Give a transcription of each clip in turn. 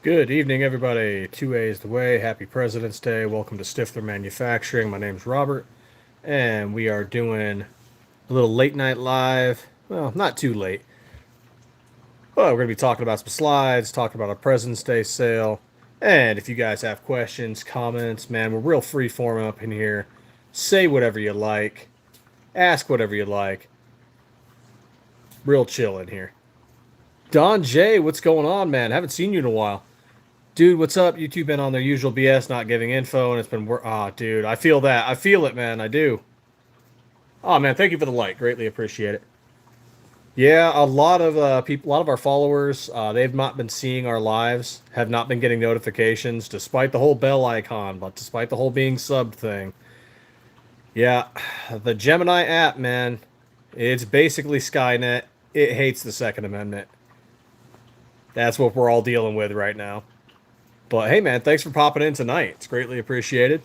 Good evening, everybody. 2A is the way. Happy President's Day. Welcome to Stiffler Manufacturing. My name's Robert, and we are doing a little late night live. Well, not too late, but we're going to be talking about some slides, talking about our President's Day sale. And if you guys have questions, comments, man, we're real free form up in here. Say whatever you like, ask whatever you like. Real chill in here. Don J, what's going on, man? Haven't seen you in a while. Dude, what's up? YouTube been on their usual BS, not giving info, and it's been dude, I feel that. I feel it, man. I do. Oh man, thank you for the like. Greatly appreciate it. Yeah, a lot of people, a lot of our followers, they've not been seeing our lives, have not been getting notifications, despite the whole bell icon, but despite the whole being subbed thing. Yeah, the Gemini app, man, it's basically Skynet. It hates the Second Amendment. That's what we're all dealing with right now. But hey, man, thanks for popping in tonight. It's greatly appreciated.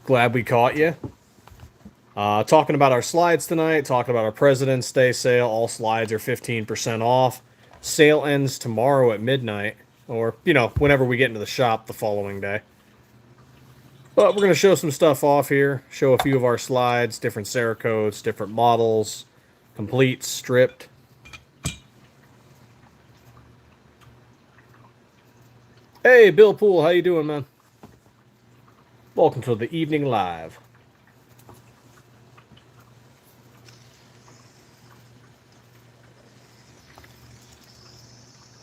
Glad we caught you. Talking about our slides tonight, talking about our President's Day sale. All slides are 15% off. Sale ends tomorrow at midnight, or, whenever we get into the shop the following day. But we're going to show some stuff off here, show a few of our slides, different Cerakotes, different models, complete, stripped. Hey, Bill Poole, how you doing, man? Welcome to the evening live.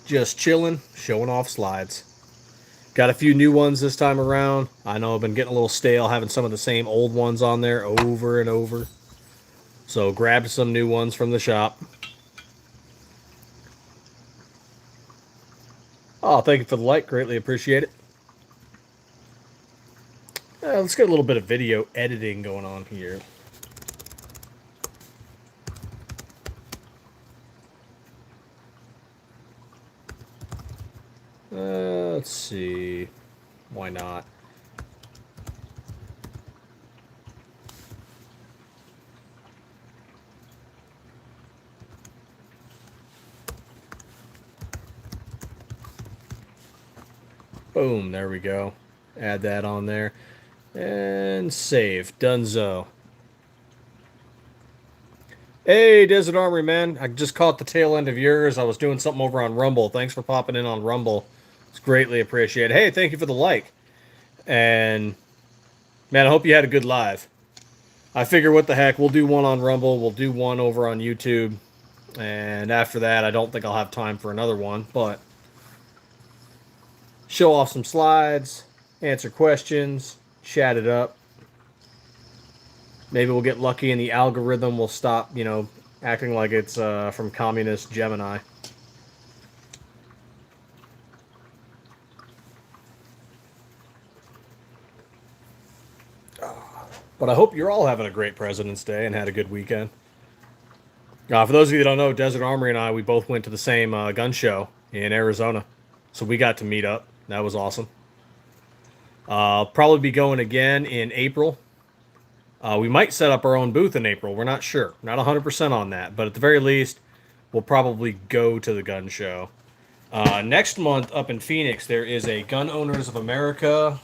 Just chilling, showing off slides. Got a few new ones this time around. I know I've been getting a little stale having some of the same old ones on there over and over. So grabbed some new ones from the shop. Oh, thank you for the like. Greatly appreciate it. Let's get a little bit of video editing going on here. Let's see. Why not? Boom, there we go. Add that on there. And save. Dunzo. Hey, Desert Armory, man. I just caught the tail end of yours. I was doing something over on Rumble. Thanks for popping in on Rumble. It's greatly appreciated. Hey, thank you for the like. And, man, I hope you had a good live. I figure what the heck, we'll do one on Rumble. We'll do one over on YouTube. And after that, I don't think I'll have time for another one. But show off some slides, answer questions, chat it up. Maybe we'll get lucky and the algorithm will stop, acting like it's from communist Gemini. But I hope you're all having a great President's Day and had a good weekend. For those of you that don't know, Desert Armory and I, we both went to the same gun show in Arizona. So we got to meet up. That was awesome. Probably be going again in April. We might set up our own booth in April. We're not sure. Not 100% on that. But at the very least, we'll probably go to the gun show. Next month up in Phoenix, there is a Gun Owners of America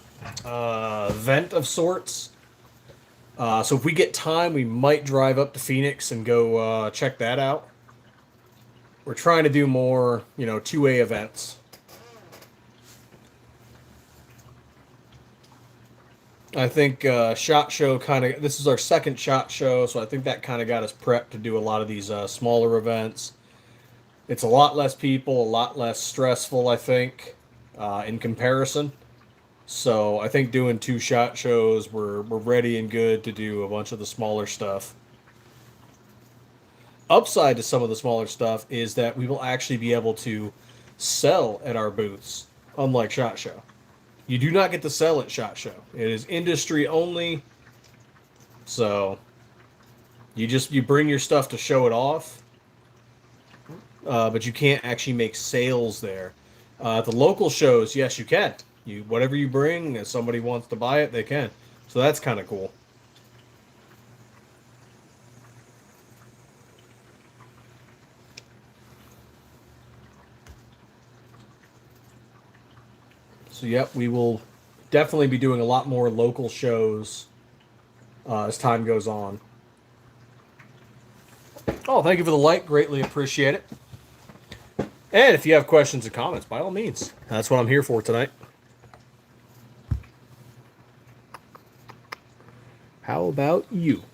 event of sorts. So if we get time, we might drive up to Phoenix and go check that out. We're trying to do more, 2A events. I think SHOT Show this is our second SHOT Show, so I think that kind of got us prepped to do a lot of these smaller events. It's a lot less people, a lot less stressful, I think, in comparison. So I think doing two SHOT Shows, we're ready and good to do a bunch of the smaller stuff. Upside to some of the smaller stuff is that we will actually be able to sell at our booths, unlike SHOT Show. You do not get to sell at SHOT Show. It is industry only. So you bring your stuff to show it off, but you can't actually make sales there. The local shows, yes, you can. Whatever you bring, if somebody wants to buy it, they can. So that's kind of cool. So, yep, we will definitely be doing a lot more local shows as time goes on. Oh, thank you for the like. Greatly appreciate it. And if you have questions or comments, by all means. That's what I'm here for tonight. How about you?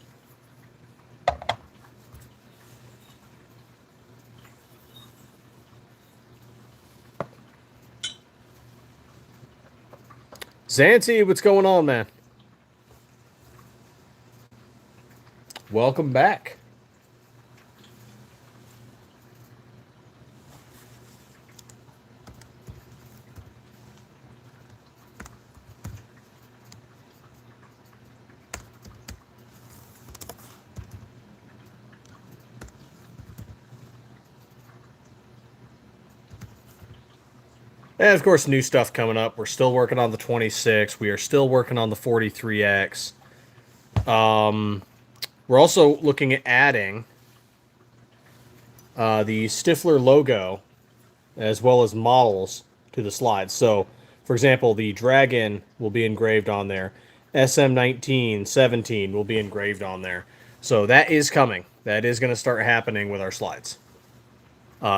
Zancy, what's going on, man? Welcome back. And of course, new stuff coming up. We're still working on the 26. We are still working on the 43X. We're also looking at adding the Stiffler logo as well as models to the slides. So, for example, the Dragon will be engraved on there. SM19, 17 will be engraved on there. So that is coming. That is going to start happening with our slides.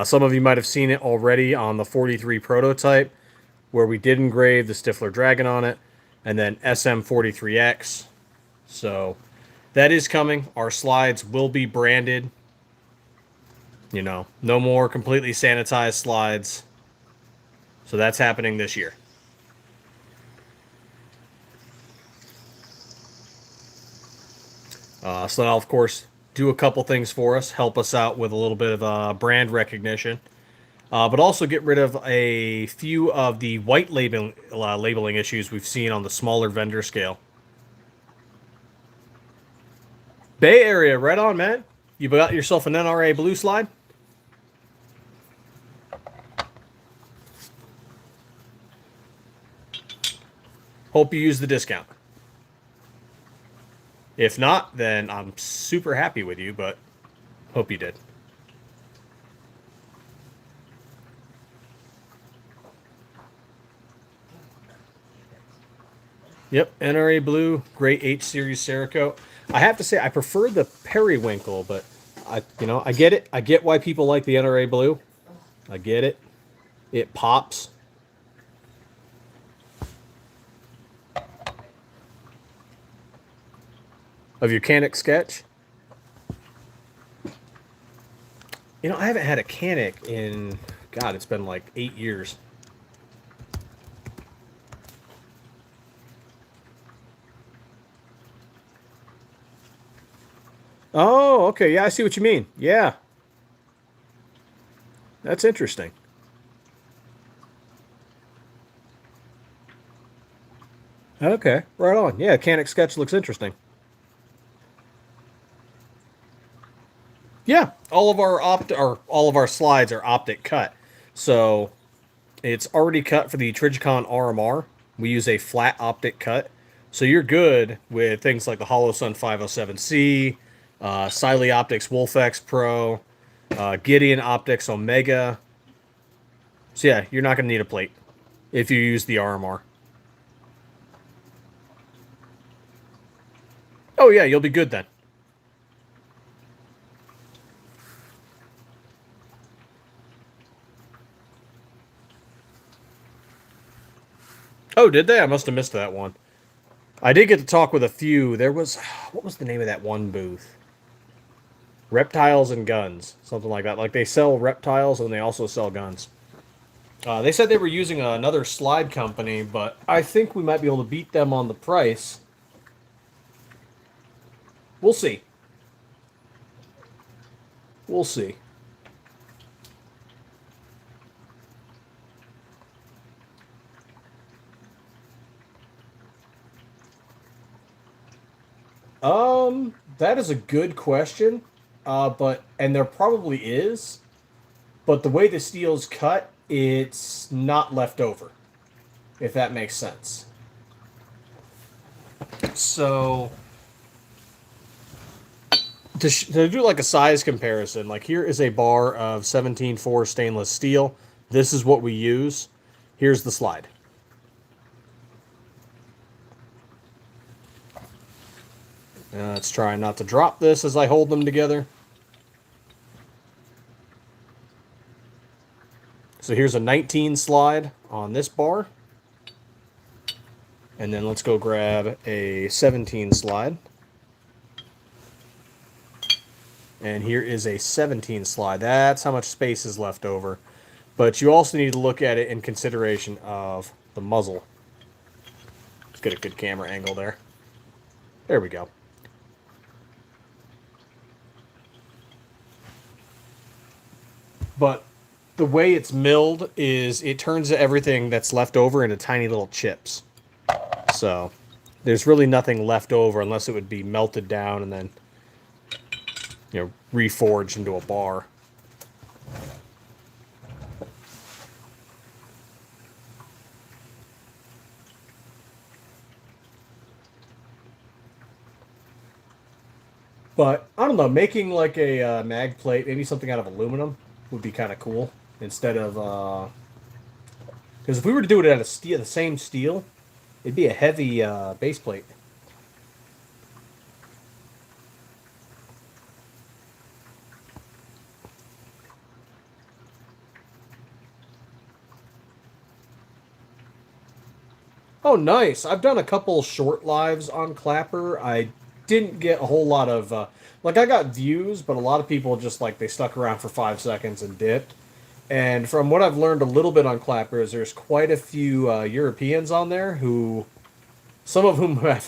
Some of you might have seen it already on the 43 prototype, where we did engrave the Stiffler Dragon on it, and then SM43X. So that is coming. Our slides will be branded. You know, no more completely sanitized slides. So that's happening this year. So that'll, of course, do a couple things for us, help us out with a little bit of brand recognition, but also get rid of a few of the white labeling issues we've seen on the smaller vendor scale. Bay Area, right on, man. You got yourself an NRA blue slide? Hope you use the discount. If not, then I'm super happy with you, but hope you did. Yep, NRA Blue, great H Series Cerakote. I have to say, I prefer the Periwinkle, but I get it. I get why people like the NRA Blue. I get it. It pops. Of your Canic sketch? You know, I haven't had a Canic in, God, it's been like 8 years. Oh, okay. Yeah, I see what you mean. Yeah. That's interesting. Okay, right on. Yeah, Canic sketch looks interesting. Yeah, all of our slides are optic cut. So it's already cut for the Trijicon RMR. We use a flat optic cut. So you're good with things like the HoloSun 507C, Siley Optics Wolfx Pro, Gideon Optics Omega. So yeah, you're not going to need a plate if you use the RMR. Oh yeah, you'll be good then. Oh, did they? I must have missed that one. I did get to talk with a few. There was, what was the name of that one booth? Reptiles and Guns, something like that. Like they sell reptiles and they also sell guns. They said they were using another slide company, but I think we might be able to beat them on the price. We'll see. We'll see. That is a good question. And there probably is, but the way the steel's cut, it's not left over, if that makes sense. So to do like a size comparison, like here is a bar of 17.4 stainless steel. This is what we use. Here's the slide. Let's try not to drop this as I hold them together. So here's a 19 slide on this bar. And then let's go grab a 17 slide. And here is a 17 slide. That's how much space is left over. But you also need to look at it in consideration of the muzzle. Let's get a good camera angle there. There we go. But the way it's milled is it turns everything that's left over into tiny little chips. So there's really nothing left over unless it would be melted down and then, you know, reforged into a bar. But, I don't know, making like a mag plate, maybe something out of aluminum, would be kind of cool. Instead of, because if we were to do it out of steel, the same steel, it'd be a heavy base plate. Oh, nice. I've done a couple short lives on Clapper. I didn't get a whole lot of, like, I got views, but a lot of people just, like, they stuck around for 5 seconds and dipped. And from what I've learned a little bit on Clapper is there's quite a few Europeans on there who, some of whom have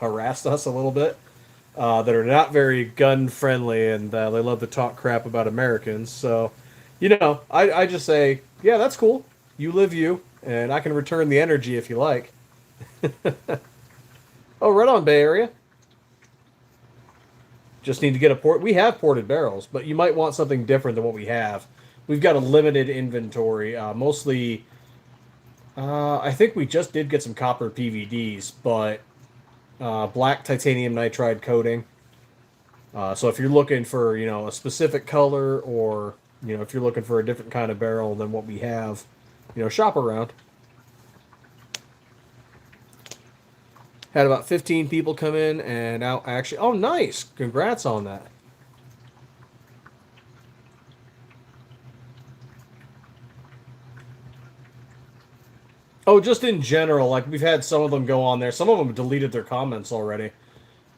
harassed us a little bit, that are not very gun friendly, and they love to talk crap about Americans. So, you know, I just say, yeah, that's cool. You live you, and I can return the energy if you like. Oh, right on, Bay Area. Just need to get a port. We have ported barrels, but you might want something different than what we have. We've got a limited inventory. Mostly, I think we just did get some copper PVDs, but black titanium nitride coating. So if you're looking for, you know, a specific color, or, you know, if you're looking for a different kind of barrel than what we have, you know, shop around. Had about 15 people come in and out. Actually, oh, nice! Congrats on that. Oh, just in general, like, we've had some of them go on there. Some of them deleted their comments already.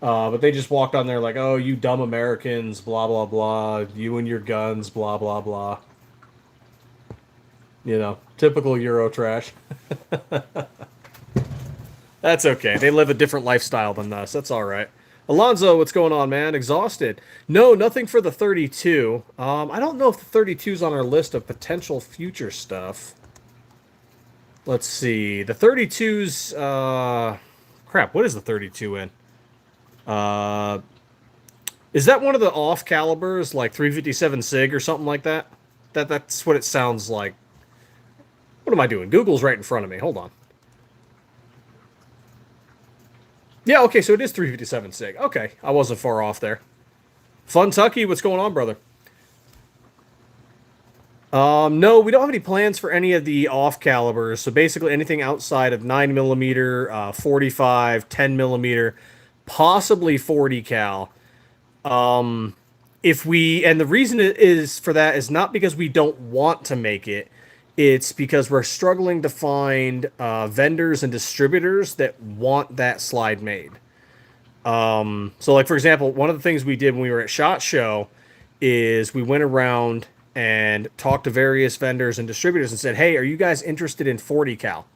But they just walked on there like, oh, you dumb Americans, blah, blah, blah. You and your guns, blah, blah, blah. You know, typical Euro trash. That's okay. They live a different lifestyle than us. That's all right. Alonzo, what's going on, man? Exhausted. No, nothing for the 32. I don't know if the 32's on our list of potential future stuff. Let's see. The 32's, crap, what is the 32 in? Is that one of the off calibers, like 357 SIG or something like that? That's what it sounds like. What am I doing? Google's right in front of me. Hold on. Yeah, okay, so it is 357 SIG. Okay, I wasn't far off there. Fun Tucky, what's going on, brother? No, we don't have any plans for any of the off calibers. So basically anything outside of 9mm, 45, 10mm, possibly 40 cal. If we, and the reason it is for that is not because we don't want to make it. It's because we're struggling to find vendors and distributors that want that slide made. So like, for example, one of the things we did when we were at SHOT Show is we went around and talked to various vendors and distributors and said, hey, are you guys interested in 40 cal?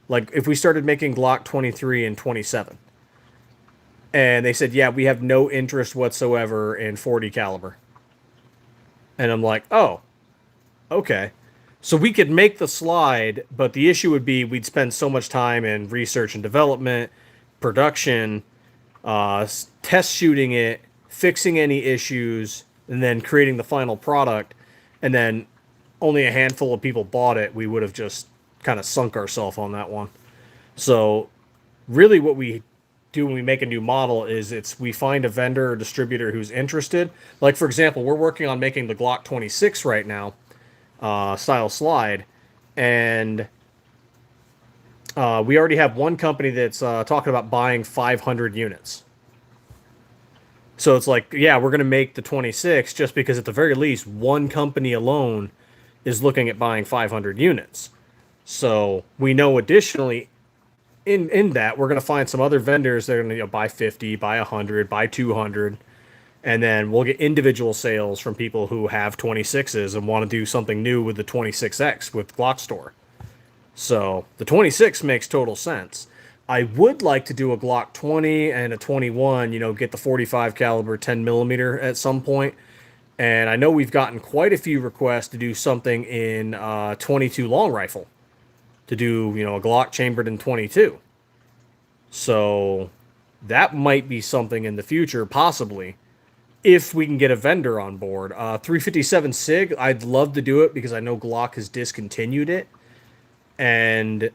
Like, if we started making Glock 23 and 27. And they said, yeah, we have no interest whatsoever in 40 caliber. And I'm like, oh, okay. So we could make the slide, but the issue would be we'd spend so much time in research and development, production, test shooting it, fixing any issues, and then creating the final product. And then only a handful of people bought it. We would have just kind of sunk ourselves on that one. So really what we do when we make a new model is we find a vendor or distributor who's interested. Like, for example, we're working on making the Glock 26 right now. Style slide, and we already have one company that's talking about buying 500 units. So it's like, yeah, we're going to make the 26 just because at the very least, one company alone is looking at buying 500 units. So we know additionally in that we're going to find some other vendors that are going to buy 50, buy 100, buy 200, and then we'll get individual sales from people who have 26s and want to do something new with the 26X with Glock Store. So the 26 makes total sense. I would like to do a Glock 20 and a 21, get the 45 caliber 10 millimeter at some point. And I know we've gotten quite a few requests to do something in 22 long rifle, to do, a Glock chambered in 22. So that might be something in the future, possibly, if we can get a vendor on board. 357 SIG, I'd love to do it because I know Glock has discontinued it. And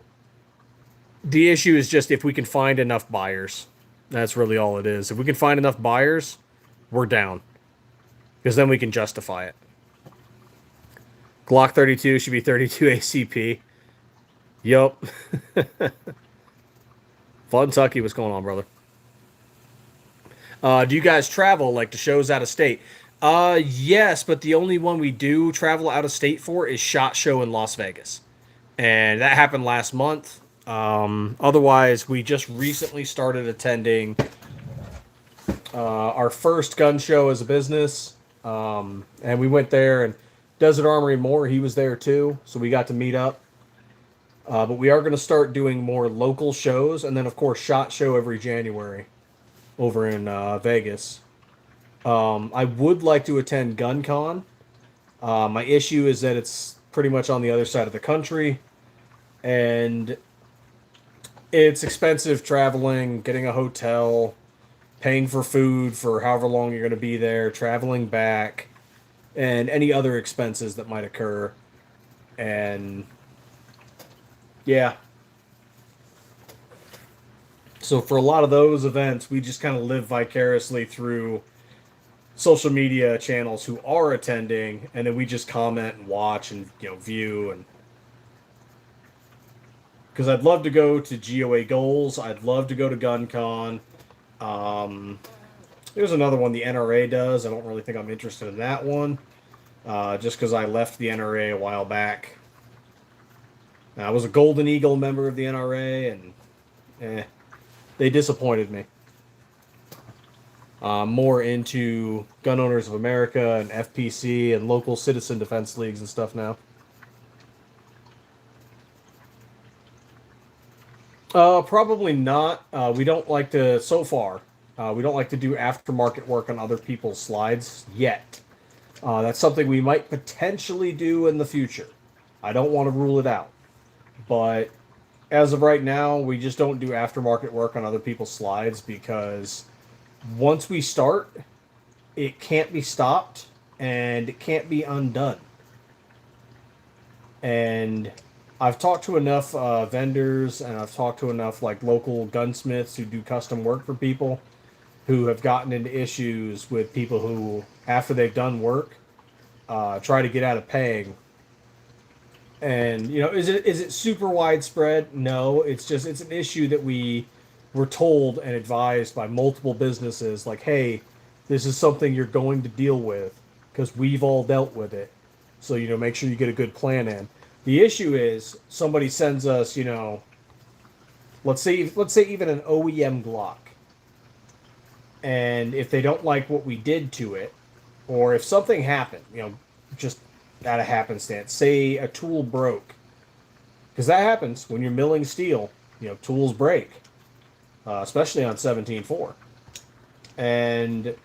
the issue is just if we can find enough buyers. That's really all it is. If we can find enough buyers, we're down. Because then we can justify it. Glock 32 should be 32 ACP. Yup. Kentucky, what's going on, brother? Do you guys travel, like, to shows out of state? Yes, but the only one we do travel out of state for is SHOT Show in Las Vegas. And that happened last month. Otherwise, we just recently started attending our first gun show as a business. And we went there, and Desert Armory Moore, he was there too. So we got to meet up. But we are going to start doing more local shows. And then, of course, SHOT Show every January over in Vegas. I would like to attend GunCon. My issue is that it's pretty much on the other side of the country. And it's expensive traveling, getting a hotel, paying for food for however long you're going to be there, traveling back, and any other expenses that might occur. And yeah. So for a lot of those events, we just kind of live vicariously through social media channels who are attending, and then we just comment and watch and view. And because I'd love to go to GOA Goals, I'd love to go to GunCon. There's another one the NRA does. I don't really think I'm interested in that one, just because I left the NRA a while back. I was a Golden Eagle member of the NRA, and they disappointed me. More into Gun Owners of America and FPC and local citizen defense leagues and stuff now. Probably not. We don't like to, so far, we don't like to do aftermarket work on other people's slides yet. That's something we might potentially do in the future. I don't want to rule it out. But as of right now, we just don't do aftermarket work on other people's slides because once we start, it can't be stopped and it can't be undone. And I've talked to enough vendors, and I've talked to enough local gunsmiths who do custom work for people who have gotten into issues with people who, after they've done work, try to get out of paying. And is it super widespread? No, it's an issue that we were told and advised by multiple businesses, like, hey, this is something you're going to deal with because we've all dealt with it. So make sure you get a good plan in. The issue is somebody sends us, let's say even an OEM Glock. And if they don't like what we did to it, or if something happened, just out of happenstance, say a tool broke, because that happens when you're milling steel, tools break, especially on 17.4. And,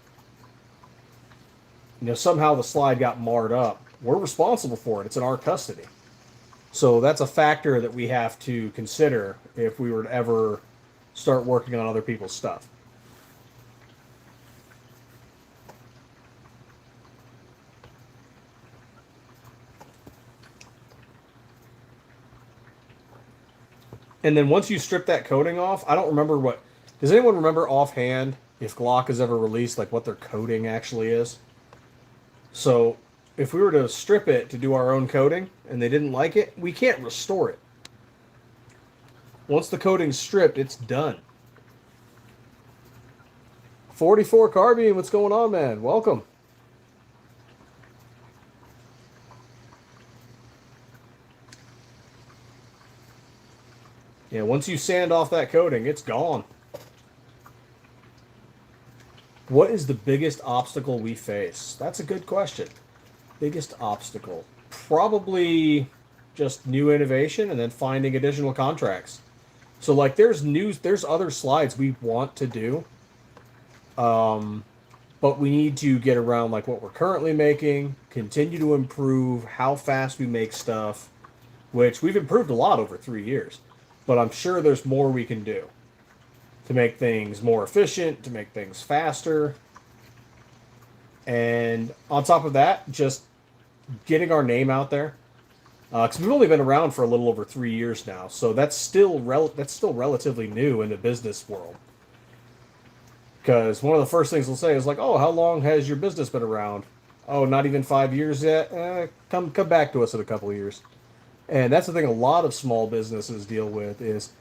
somehow the slide got marred up. We're responsible for it. It's in our custody. So that's a factor that we have to consider if we were to ever start working on other people's stuff. And then once you strip that coating off, I don't remember what... Does anyone remember offhand if Glock has ever released what their coating actually is? So if we were to strip it to do our own coating and they didn't like it, we can't restore it. Once the coating's stripped, it's done. 44 Carbine, what's going on, man? Welcome. Yeah, once you sand off that coating, it's gone. What is the biggest obstacle we face? That's a good question. Biggest obstacle? Probably just new innovation and then finding additional contracts. So like there's other slides we want to do. But we need to get around like what we're currently making, continue to improve how fast we make stuff, which we've improved a lot over 3 years. But I'm sure there's more we can do to make things more efficient, to make things faster. And on top of that, just getting our name out there. Because we've only been around for a little over 3 years now, so that's still relatively new in the business world. Because one of the first things they'll say is like, "Oh, how long has your business been around?" "Oh, not even 5 years yet." Come back to us in a couple of years. And that's the thing a lot of small businesses deal with is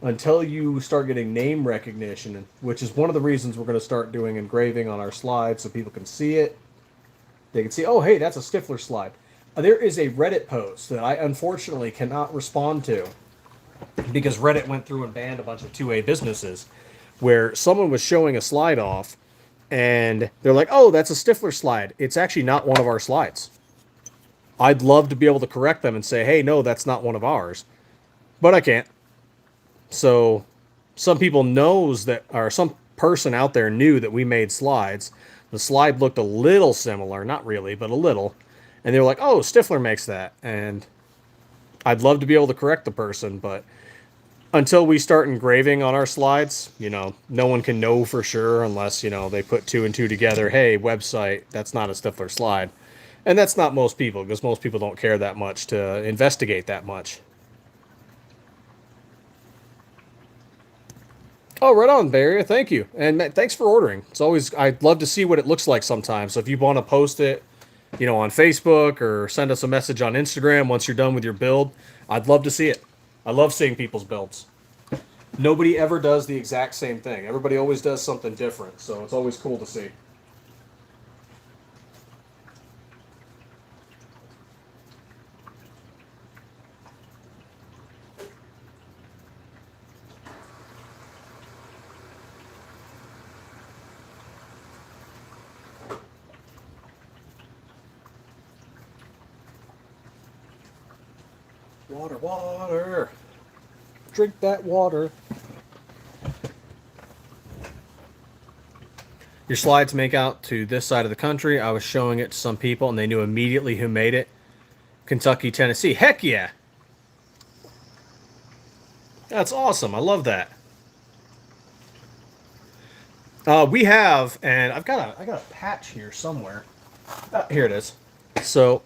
until you start getting name recognition, which is one of the reasons we're going to start doing engraving on our slides so people can see it. They can see, oh, hey, that's a Stiffler slide. There is a Reddit post that I unfortunately cannot respond to because Reddit went through and banned a bunch of 2A businesses where someone was showing a slide off and they're like, oh, that's a Stiffler slide. It's actually not one of our slides. I'd love to be able to correct them and say, hey, no, that's not one of ours. But I can't. So some people knows that, or some person out there knew that we made slides. The slide looked a little similar, not really, but a little. And they were like, oh, Stiffler makes that. And I'd love to be able to correct the person, but until we start engraving on our slides, no one can know for sure unless, they put 2 and 2 together. Hey, website, that's not a Stiffler slide. And that's not most people, because most people don't care that much to investigate that much. Oh, right on, Barry. Thank you. And thanks for ordering. It's always, I'd love to see what it looks like sometimes. So if you want to post it, on Facebook or send us a message on Instagram once you're done with your build, I'd love to see it. I love seeing people's builds. Nobody ever does the exact same thing. Everybody always does something different. So it's always cool to see. Water, water. Drink that water. Your slides make out to this side of the country. I was showing it to some people, and they knew immediately who made it. Kentucky, Tennessee. Heck yeah! That's awesome. I love that. We have, and I got a patch here somewhere. Here it is. So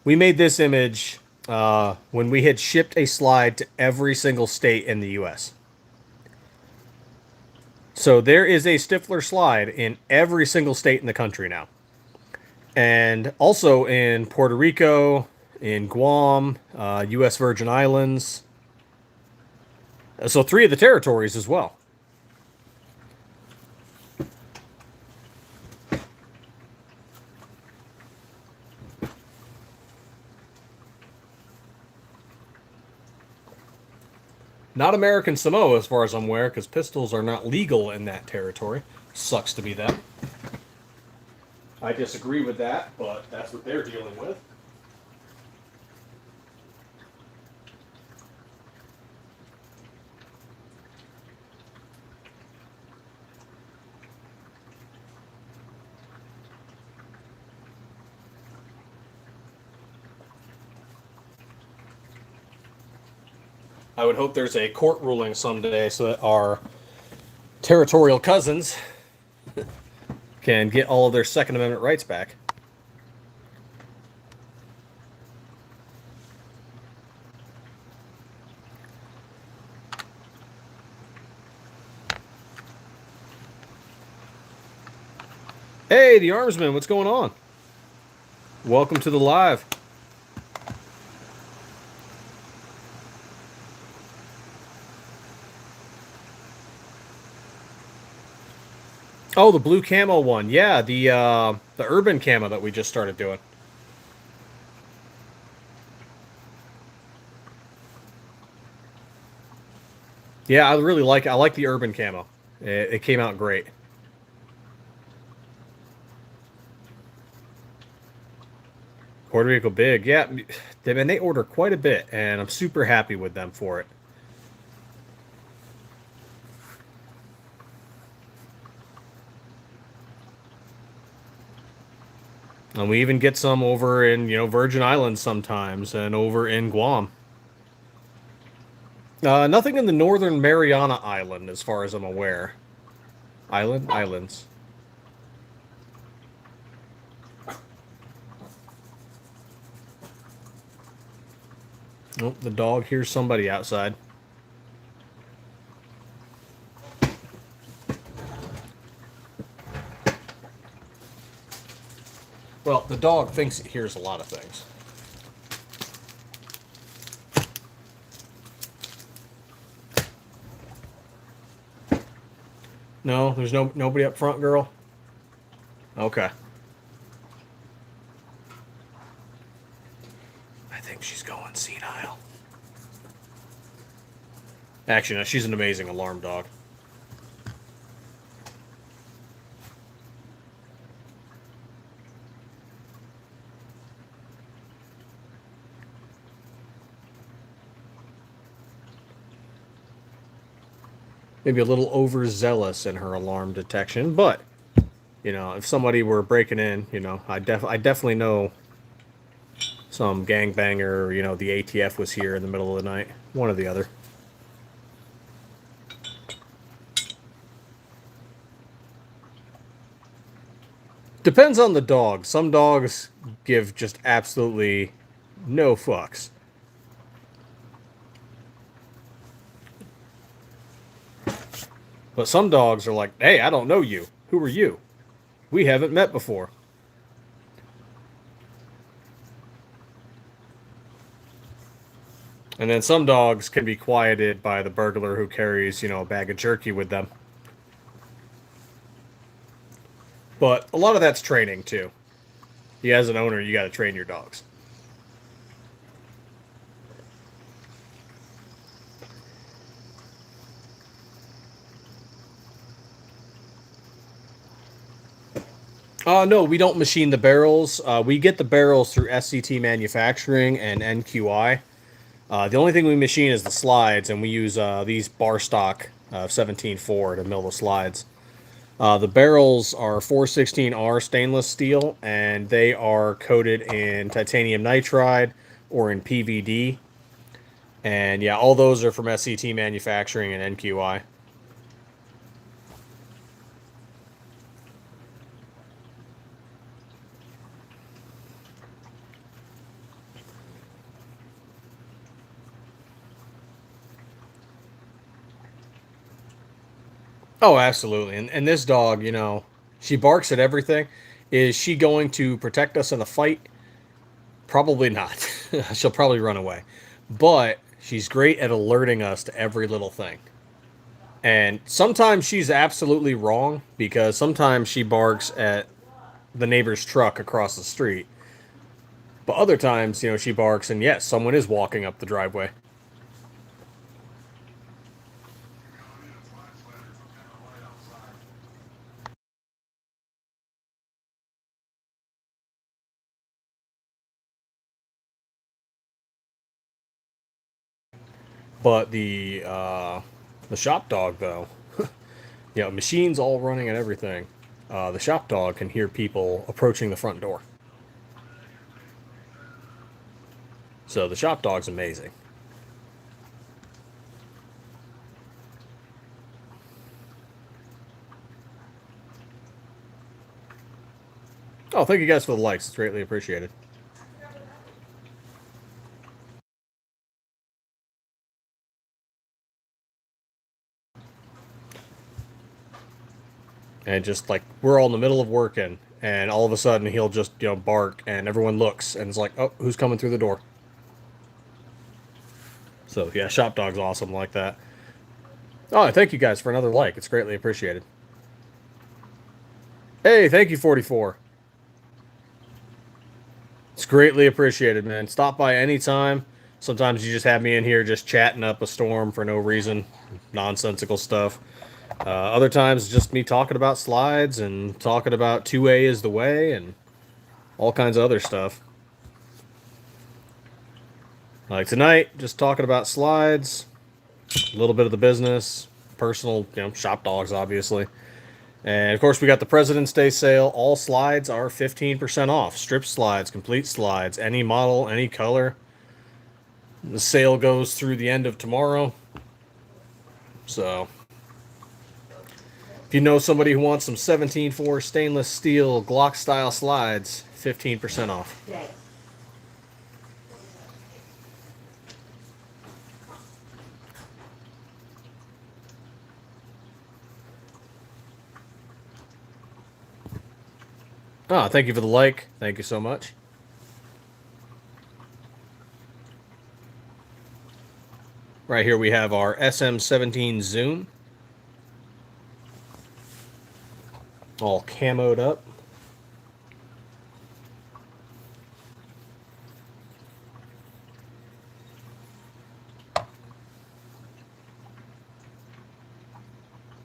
we made this image when we had shipped a slide to every single state in the U.S. So there is a Stiffler slide in every single state in the country now. And also in Puerto Rico, in Guam, U.S. Virgin Islands. So 3 of the territories as well. Not American Samoa, as far as I'm aware, because pistols are not legal in that territory. Sucks to be them. I disagree with that, but that's what they're dealing with. I would hope there's a court ruling someday so that our territorial cousins can get all of their Second Amendment rights back. Hey, the Armsman, what's going on? Welcome to the live. Oh, the blue camo one. Yeah, the urban camo that we just started doing. Yeah, I really like it. I like the urban camo. It came out great. Puerto Rico big. Yeah, they order quite a bit, and I'm super happy with them for it. And we even get some over in, Virgin Islands sometimes and over in Guam. Nothing in the Northern Mariana Island, as far as I'm aware. Islands. Oh, the dog hears somebody outside. Well, the dog thinks it hears a lot of things. No, there's nobody up front, girl. Okay. I think she's going senile. Actually, no, she's an amazing alarm dog. Maybe a little overzealous in her alarm detection, but if somebody were breaking in, I definitely know some gangbanger, the ATF was here in the middle of the night, one or the other. Depends on the dog. Some dogs give just absolutely no fucks. But some dogs are like, hey, I don't know you. Who are you? We haven't met before. And then some dogs can be quieted by the burglar who carries, a bag of jerky with them. But a lot of that's training, too. As an owner, you got to train your dogs. No, we don't machine the barrels. We get the barrels through SCT Manufacturing and NQI. The only thing we machine is the slides, and we use these bar stock 17.4 to mill the slides. The barrels are 416R stainless steel, and they are coated in titanium nitride or in PVD. And yeah, all those are from SCT Manufacturing and NQI. Oh, absolutely. And this dog, she barks at everything. Is she going to protect us in a fight? Probably not. She'll probably run away. But she's great at alerting us to every little thing. And sometimes she's absolutely wrong because sometimes she barks at the neighbor's truck across the street. But other times, she barks and yes, someone is walking up the driveway. But the shop dog though, machines all running and everything. The shop dog can hear people approaching the front door. So the shop dog's amazing. Oh, thank you guys for the likes. It's greatly appreciated. And just like we're all in the middle of working, and all of a sudden he'll just bark, and everyone looks, and it's like, oh, who's coming through the door? So yeah, shop dog's awesome like that. Oh, thank you guys for another like. It's greatly appreciated. Hey, thank you, 44. It's greatly appreciated, man. Stop by anytime. Sometimes you just have me in here just chatting up a storm for no reason, nonsensical stuff. Other times, just me talking about slides and talking about 2A is the way and all kinds of other stuff. Like tonight, just talking about slides, a little bit of the business, personal, shop dogs, obviously. And of course, we got the President's Day sale. All slides are 15% off. Strip slides, complete slides, any model, any color. The sale goes through the end of tomorrow. So, if you know somebody who wants some 17.4 stainless steel Glock style slides, 15% off. Ah, thank you for the like. Thank you so much. Right here we have our SM17 Zoom. All camoed up.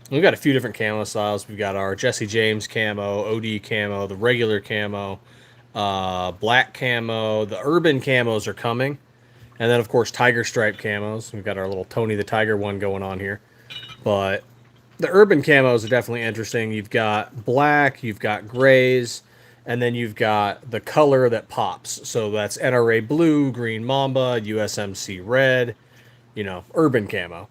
We've got a few different camo styles. We've got our Jesse James camo, OD camo, the regular camo, black camo. The urban camos are coming. And then, of course, tiger stripe camos. We've got our little Tony the Tiger one going on here. But the urban camos are definitely interesting. You've got black, you've got grays, and then you've got the color that pops. So that's NRA blue, green mamba, USMC red, urban camo.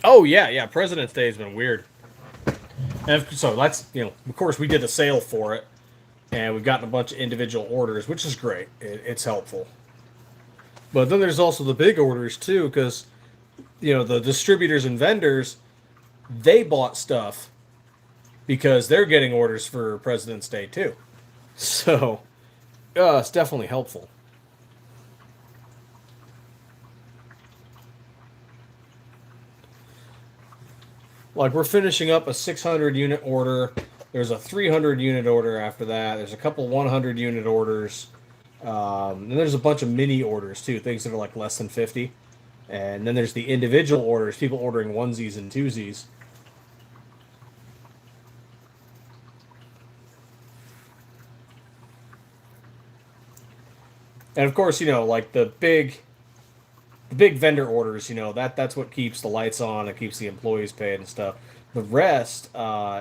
Oh, yeah, yeah. President's Day has been weird. And so that's, of course, we did a sale for it, and we've gotten a bunch of individual orders, which is great. It's helpful. But then there's also the big orders, too, because, the distributors and vendors, they bought stuff because they're getting orders for President's Day, too. So, it's definitely helpful. Like, we're finishing up a 600 unit order. There's a 300 unit order after that. There's a couple 100 unit orders. And there's a bunch of mini orders, too, things that are like less than 50. And then there's the individual orders, people ordering onesies and twosies. And of course, like the big vendor orders, that's what keeps the lights on, it keeps the employees paid and stuff. The rest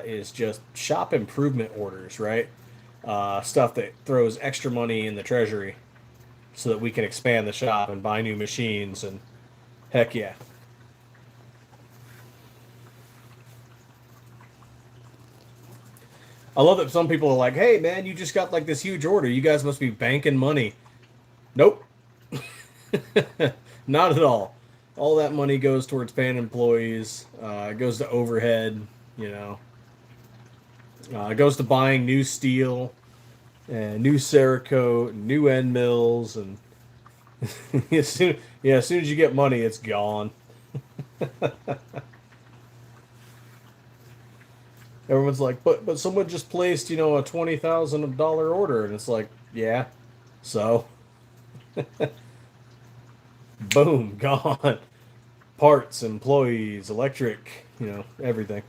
is just shop improvement orders, right? Stuff that throws extra money in the treasury so that we can expand the shop and buy new machines and heck yeah. I love that some people are like, "Hey man, you just got like this huge order. You guys must be banking money." Nope. Not at all. All that money goes towards paying employees. It goes to overhead. It goes to buying new steel and new Cerakote, and new end mills, and as soon as you get money, it's gone. Everyone's like, but someone just placed a $20,000 order, and it's like, yeah, so boom, gone. Parts, employees, electric, everything.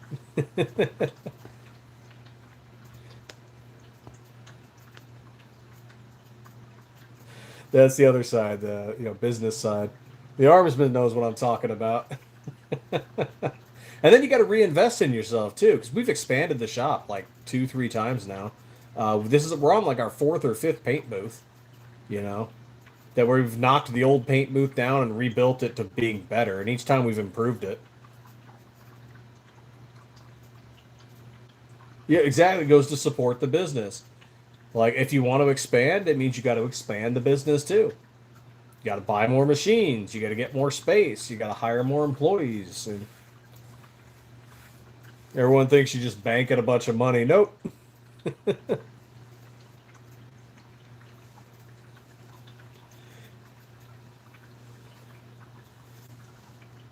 That's the other side, the business side. The armsman knows what I'm talking about. And then you got to reinvest in yourself too, because we've expanded the shop like 2, 3 times now. We're on like our fourth or fifth paint booth. You know, that we've knocked the old paint booth down and rebuilt it to being better, and each time we've improved it. Yeah, exactly. It goes to support the business. Like if you want to expand, it means you got to expand the business too. You got to buy more machines. You got to get more space. You got to hire more employees. And everyone thinks you just bank at a bunch of money. Nope.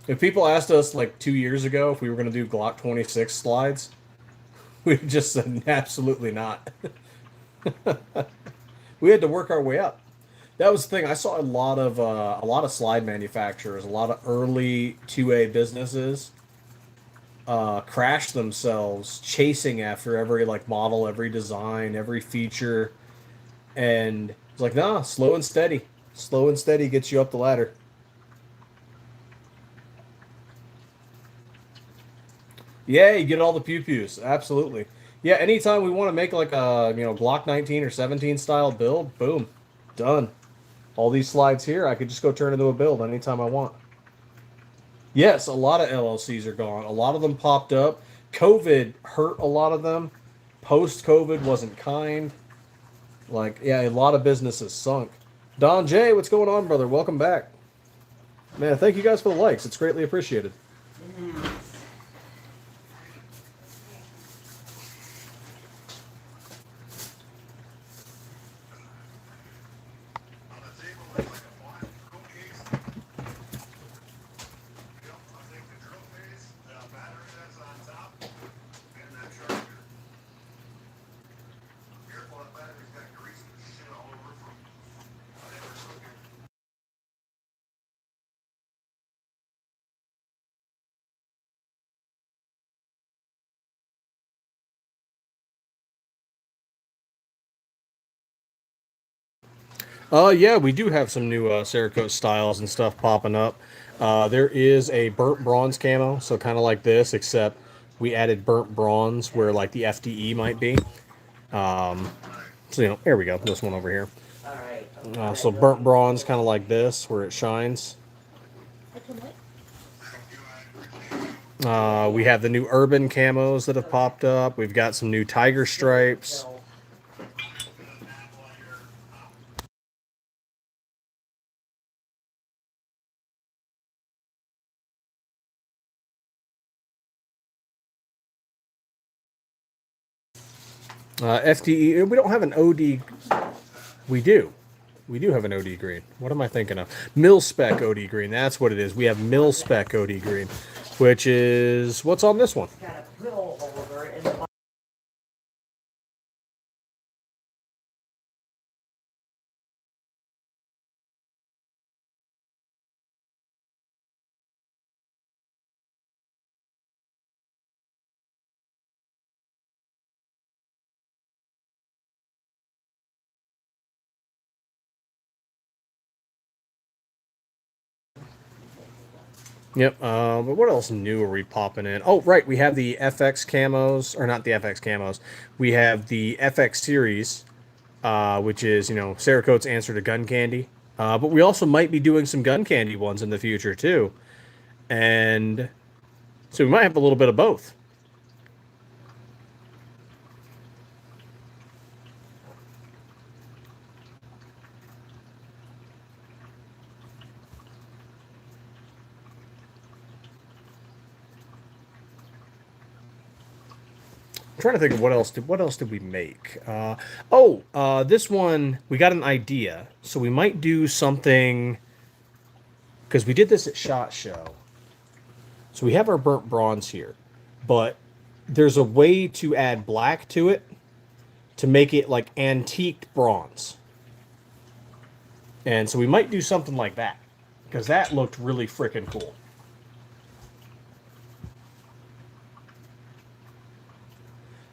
If people asked us like 2 years ago if we were going to do Glock 26 slides, we just said absolutely not. We had to work our way up. That was the thing. I saw a lot of slide manufacturers, a lot of early 2A businesses crash themselves chasing after every like model, every design, every feature, and it's like, nah, slow and steady. Slow and steady gets you up the ladder. Yeah, you get all the pew pews. Absolutely. Yeah, anytime we want to make like a Glock 19 or 17 style build, boom, done. All these slides here, I could just go turn into a build anytime I want. Yes, a lot of LLCs are gone. A lot of them popped up. COVID hurt a lot of them. Post COVID wasn't kind. Like, yeah, a lot of businesses sunk. Don J, what's going on, brother? Welcome back. Man, thank you guys for the likes. It's greatly appreciated. Yeah, we do have some new Cerakote styles and stuff popping up. There is a burnt bronze camo, so kind of like this, except we added burnt bronze where like the FDE might be. So there we go. This one over here. So burnt bronze, kind of like this, where it shines. We have the new urban camos that have popped up. We've got some new tiger stripes. FTE, we don't have an OD. We do. We do have an OD green. What am I thinking of? Mil spec OD green. That's what it is. We have mil spec OD green, which is what's on this one. Yep. But what else new are we popping in? Oh, right. We have the FX camos, or not the FX camos. We have the FX series, which is Cerakote's answer to gun candy. But we also might be doing some gun candy ones in the future too, and so we might have a little bit of both. I'm trying to think of what else did we make? This one we got an idea, so we might do something because we did this at SHOT Show. So we have our burnt bronze here, but there's a way to add black to it to make it like antiqued bronze, and so we might do something like that because that looked really freaking cool.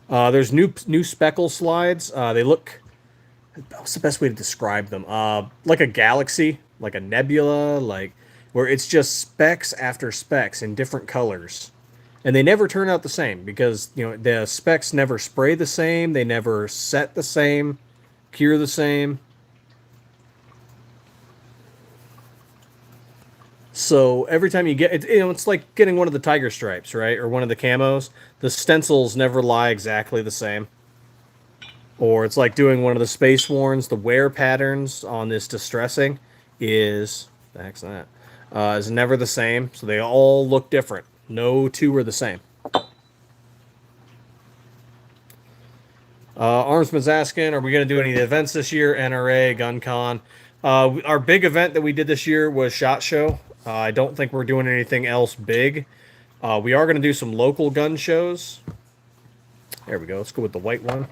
There's new speckle slides. They look. What's the best way to describe them? Like a galaxy, like a nebula, like where it's just specks after specks in different colors, and they never turn out the same because the specks never spray the same. They never set the same, cure the same. So every time you get it, it's like getting one of the tiger stripes, right, or one of the camos. The stencils never lie exactly the same. Or it's like doing one of the space warns. The wear patterns on this distressing is the heck's that? Is never the same. So they all look different. No two are the same. Armsman's asking, are we going to do any events this year? NRA, GunCon. Our big event that we did this year was SHOT Show. I don't think we're doing anything else big. We are going to do some local gun shows. There we go. Let's go with the white one.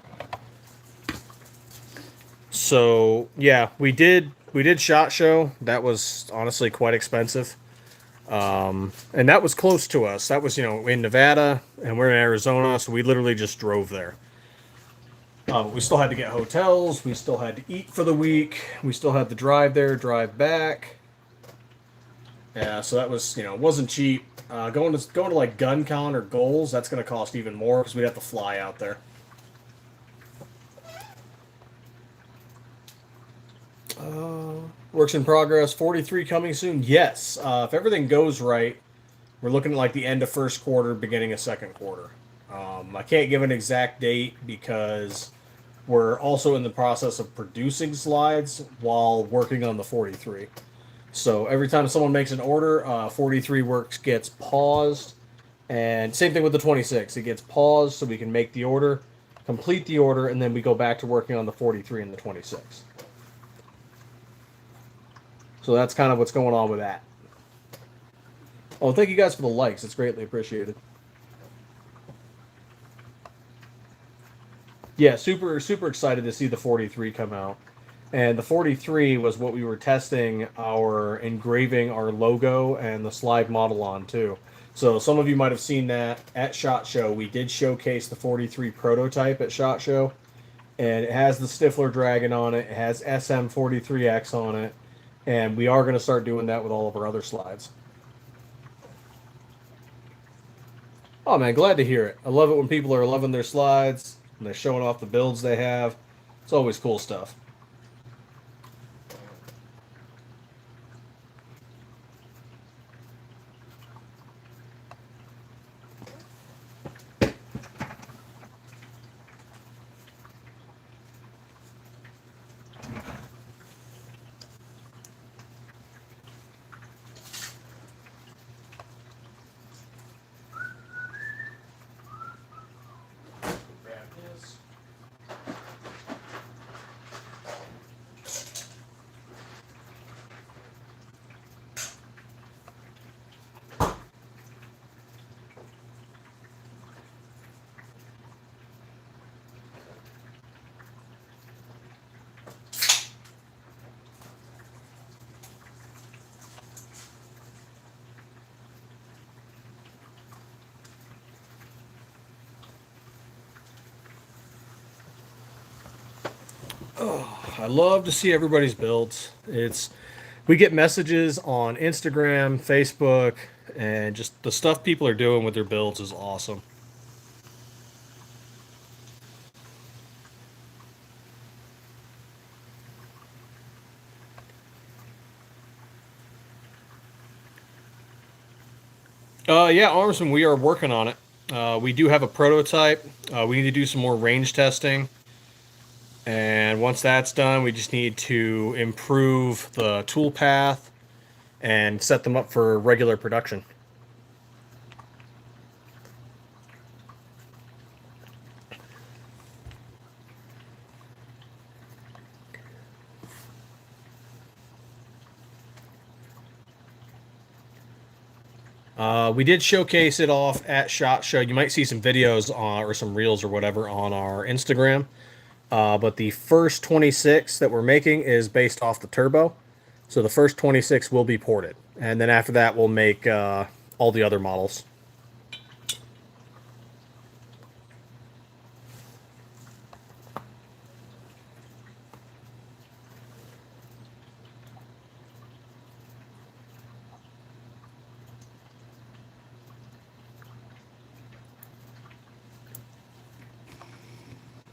So yeah, we did SHOT Show. That was honestly quite expensive, and that was close to us. That was in Nevada, and we're in Arizona, so we literally just drove there. We still had to get hotels. We still had to eat for the week. We still had to drive there, drive back. Yeah, so that was it wasn't cheap. Going to like GunCon or Goals, that's going to cost even more because we'd have to fly out there. Works in progress. 43 coming soon. Yes, if everything goes right, we're looking at like the end of first quarter, beginning of second quarter. I can't give an exact date because we're also in the process of producing slides while working on the 43. So every time someone makes an order, 43 works gets paused, and same thing with the 26. It gets paused so we can make the order, complete the order, and then we go back to working on the 43 and the 26. So that's kind of what's going on with that. Oh, thank you guys for the likes. It's greatly appreciated. Yeah, super excited to see the 43 come out. And the 43 was what we were testing our engraving our logo and the slide model on too. So some of you might have seen that at SHOT Show. We did showcase the 43 prototype at SHOT Show. And it has the Stiffler Dragon on it. It has SM43X on it. And we are going to start doing that with all of our other slides. Oh man, glad to hear it. I love it when people are loving their slides and they're showing off the builds they have. It's always cool stuff. Oh, I love to see everybody's builds. We get messages on Instagram, Facebook, and just the stuff people are doing with their builds is awesome. Yeah, Armstrong, we are working on it. We do have a prototype. We need to do some more range testing. And once that's done, we just need to improve the tool path and set them up for regular production. We did showcase it off at SHOT Show. You might see some videos or some reels or whatever on our Instagram. But the first 26 that we're making is based off the turbo. So the first 26 will be ported. And then after that, we'll make all the other models.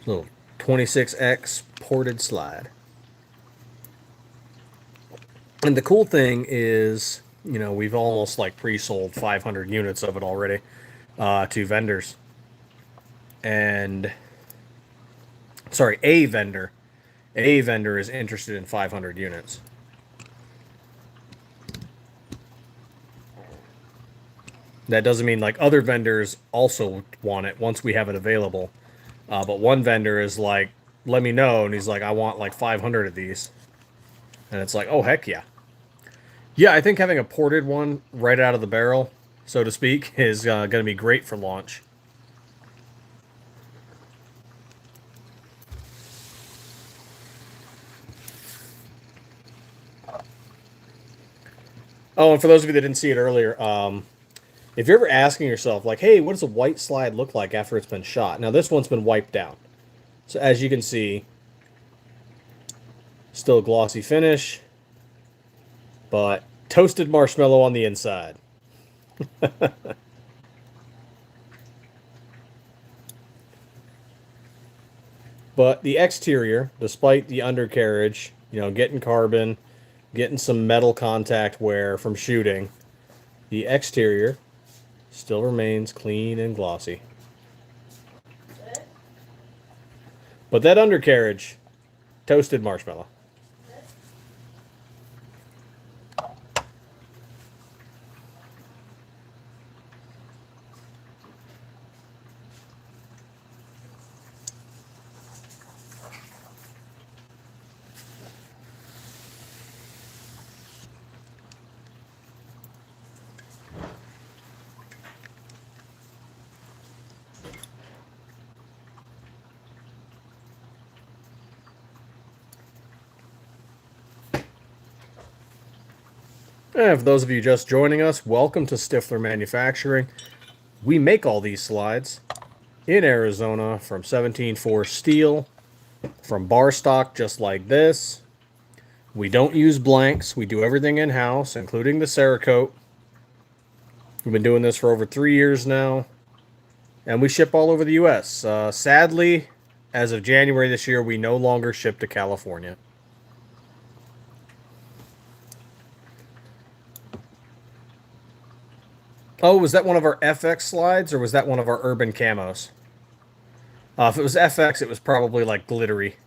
Little 26X ported slide. And the cool thing is, we've almost like pre-sold 500 units of it already to vendors. And, sorry, a vendor. A vendor is interested in 500 units. That doesn't mean like other vendors also want it once we have it available. But one vendor is like, let me know, and he's like, I want like 500 of these. And it's like, oh, heck yeah. Yeah, I think having a ported one right out of the barrel, so to speak, is going to be great for launch. Oh, and for those of you that didn't see it earlier, if you're ever asking yourself, like, hey, what does a white slide look like after it's been shot? Now, this one's been wiped down. So, as you can see, still a glossy finish, but toasted marshmallow on the inside. But the exterior, despite the undercarriage, getting carbon, getting some metal contact wear from shooting, the exterior still remains clean and glossy. But that undercarriage, toasted marshmallow. And for those of you just joining us, welcome to Stiffler Manufacturing. We make all these slides in Arizona from 17-4 steel, from bar stock just like this. We don't use blanks. We do everything in-house, including the Cerakote. We've been doing this for over 3 years now, and we ship all over the U.S. Sadly, as of January this year, we no longer ship to California. Oh, was that one of our FX slides, or was that one of our urban camos? If it was FX, it was probably like glittery.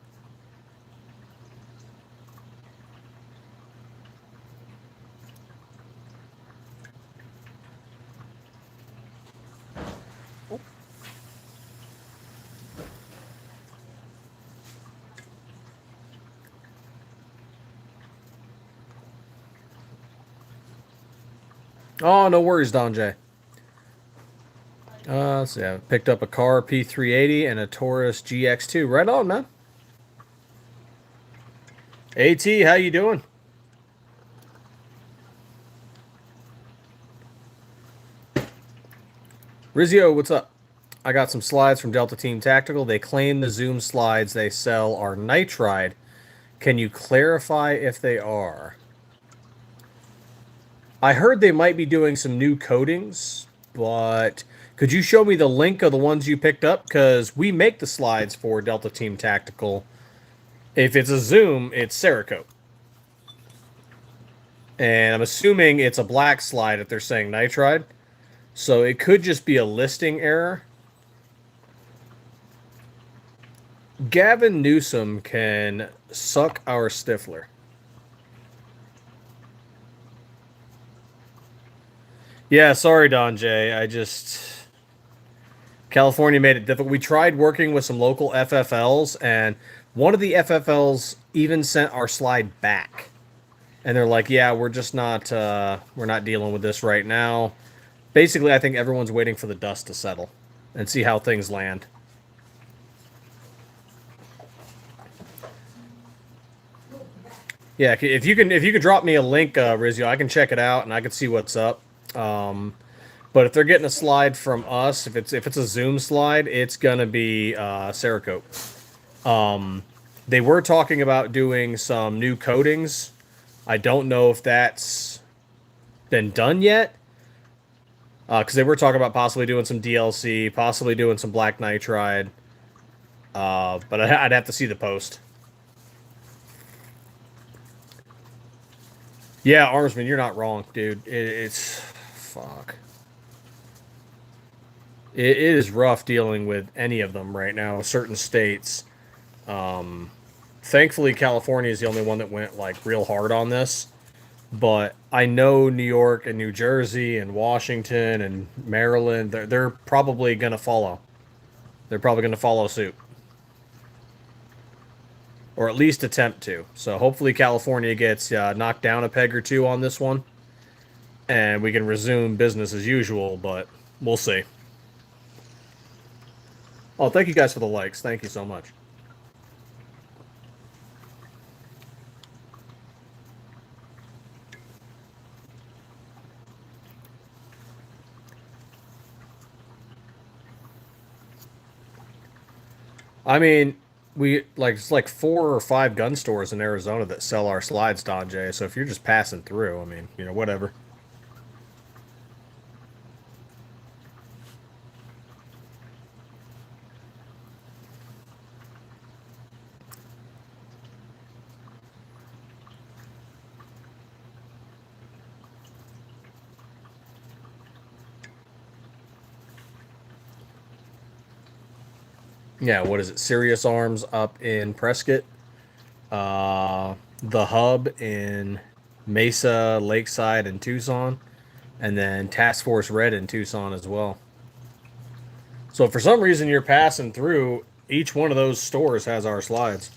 Oh, no worries, Don J. Let's see. I picked up a car P380 and a Taurus GX2. Right on, man. AT, how you doing? Rizio, what's up? I got some slides from Delta Team Tactical. They claim the Zoom slides they sell are nitride. Can you clarify if they are? I heard they might be doing some new coatings, but could you show me the link of the ones you picked up? Because we make the slides for Delta Team Tactical. If it's a Zoom, it's Cerakote. And I'm assuming it's a black slide if they're saying nitride. So it could just be a listing error. Gavin Newsom can suck our Stiffler. Yeah, sorry, Don J. California made it difficult. We tried working with some local FFLs, and one of the FFLs even sent our slide back. And they're like, yeah, we're not dealing with this right now. Basically, I think everyone's waiting for the dust to settle and see how things land. Yeah, if you can drop me a link, Rizio, I can check it out and I can see what's up. But if they're getting a slide from us, if it's a Zoom slide, it's gonna be Cerakote. They were talking about doing some new coatings. I don't know if that's been done yet, because they were talking about possibly doing some DLC, possibly doing some black nitride. But I'd have to see the post. Yeah, Armsman, you're not wrong, dude. It's fuck. It is rough dealing with any of them right now. Certain states. Thankfully, California is the only one that went like real hard on this. But I know New York and New Jersey and Washington and Maryland, they're probably going to follow. They're probably going to follow suit. or at least attempt to. So hopefully California gets knocked down a peg or two on this one, and we can resume business as usual, but we'll see. Oh, thank you guys for the likes. Thank you so much. I mean, we like it's like 4 or 5 gun stores in Arizona that sell our slides, Don J. So if you're just passing through, I mean, whatever. Yeah, what is it? Sirius Arms up in Prescott. The hub in Mesa, Lakeside, and Tucson, and then Task Force Red in Tucson as well. So if for some reason you're passing through, each one of those stores has our slides.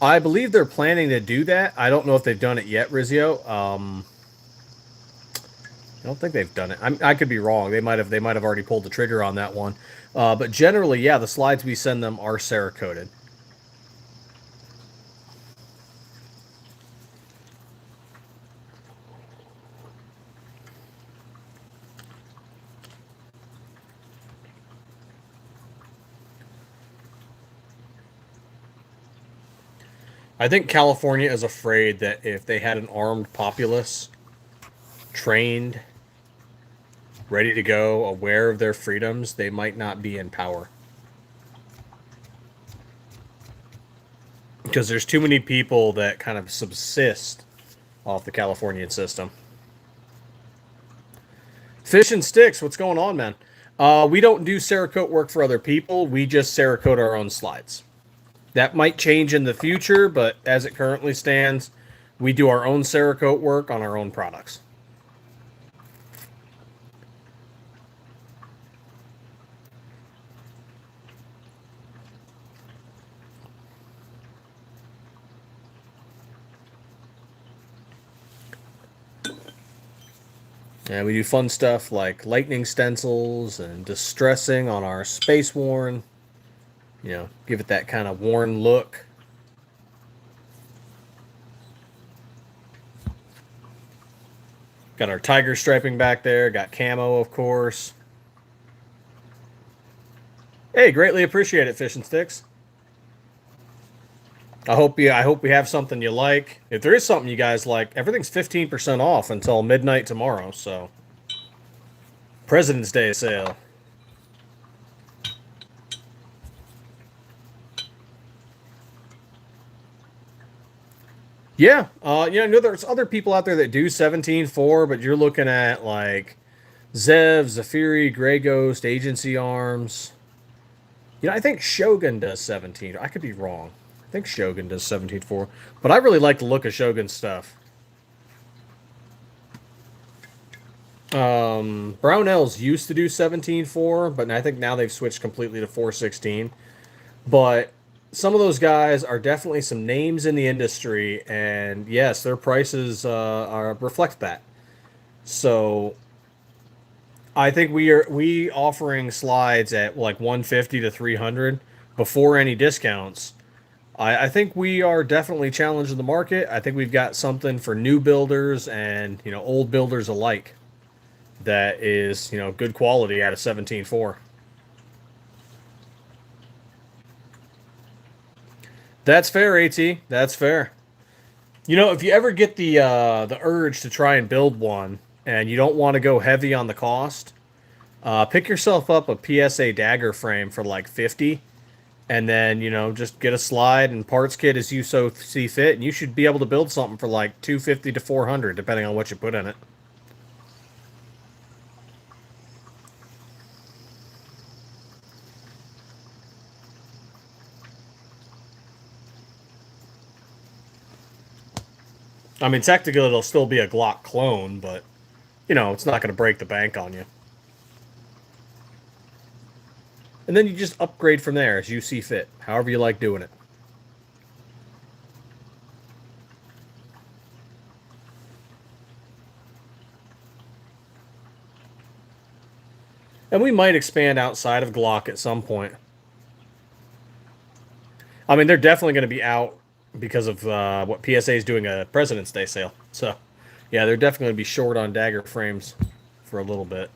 I believe they're planning to do that. I don't know if they've done it yet, Rizio. I don't think they've done it. I could be wrong. They might have already pulled the trigger on that one. But generally, yeah, the slides we send them are Cerakoted. I think California is afraid that if they had an armed populace, trained, ready to go, aware of their freedoms, they might not be in power. Because there's too many people that kind of subsist off the Californian system. Fish and Sticks, what's going on, man? We don't do Cerakote work for other people. We just Cerakote our own slides. That might change in the future, but as it currently stands, we do our own Cerakote work on our own products. And we do fun stuff like lightning stencils and distressing on our Space Worn. Give it that kind of worn look. Got our tiger striping back there. Got camo, of course. Hey, greatly appreciate it, Fish and Sticks. I hope we have something you like. If there is something you guys like, everything's 15% off until midnight tomorrow, so President's Day sale. Yeah, there's other people out there that do 17.4, but you're looking at like Zev, Zafiri, Grey Ghost, Agency Arms. I think Shogun does 17. I could be wrong. I think Shogun does 17.4, but I really like the look of Shogun stuff. Brownells used to do 17.4, but I think now they've switched completely to 416. But some of those guys are definitely some names in the industry, and yes, their prices reflect that. So I think we offering slides at like 150 to 300 before any discounts. I think we are definitely challenging the market. I think we've got something for new builders and old builders alike that is good quality at a 17.4. That's fair, At. That's fair. If you ever get the urge to try and build one and you don't want to go heavy on the cost, pick yourself up a PSA dagger frame for like 50, and then just get a slide and parts kit as you so see fit, and you should be able to build something for like 250 to 400, depending on what you put in it. I mean, technically it'll still be a Glock clone, but, you know, it's not going to break the bank on you. And then you just upgrade from there as you see fit, however you like doing it. And we might expand outside of Glock at some point. I mean, they're definitely going to be out because of what PSA is doing a President's Day sale. So, yeah, they're definitely going to be short on dagger frames for a little bit.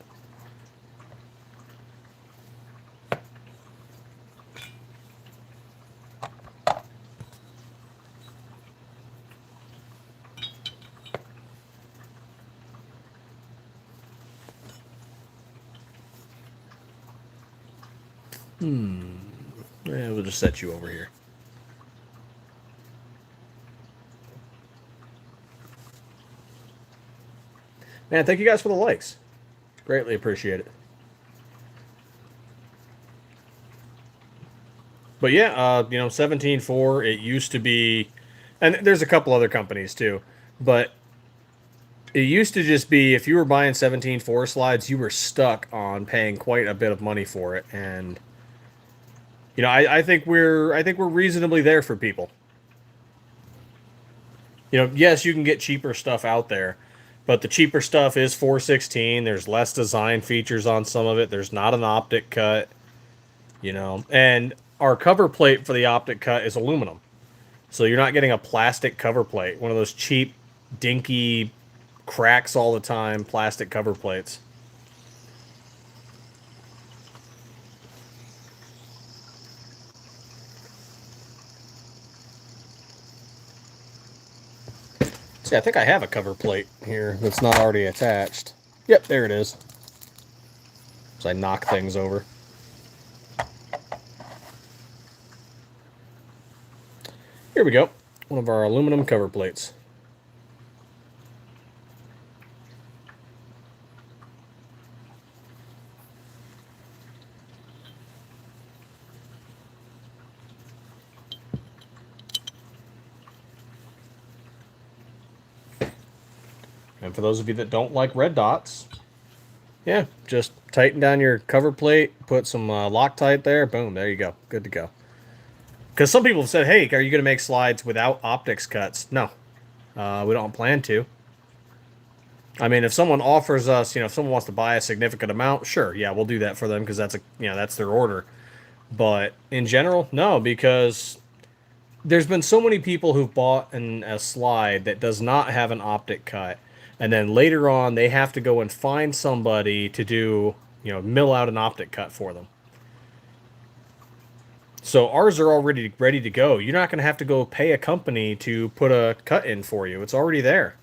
Yeah, we'll just set you over here. Man, thank you guys for the likes. Greatly appreciate it. But yeah, you know, 17.4, it used to be, and there's a couple other companies too, but it used to just be if you were buying 17.4 slides, you were stuck on paying quite a bit of money for it. And you know, I think we're reasonably there for people. You know, yes, you can get cheaper stuff out there, but the cheaper stuff is 416. There's less design features on some of it. There's not an optic cut, you know, and our cover plate for the optic cut is aluminum. So you're not getting a plastic cover plate, one of those cheap, dinky, cracks all the time plastic cover plates. See, I think I have a cover plate here that's not already attached. Yep, there it is. So I knock things over. Here we go. One of our aluminum cover plates. And for those of you that don't like red dots, yeah, just tighten down your cover plate, put some Loctite there, boom, there you go. Good to go. Because some people have said, hey, are you going to make slides without optics cuts? No, we don't plan to. I mean, if someone offers us, you know, if someone wants to buy a significant amount, sure, yeah, we'll do that for them because that's a, you know, that's their order. But in general, no, because there's been so many people who've bought a slide that does not have an optic cut, and then later on they have to go and find somebody to do, you know, mill out an optic cut for them. So ours are already ready to go. You're not going to have to go pay a company to put a cut in for you. It's already there.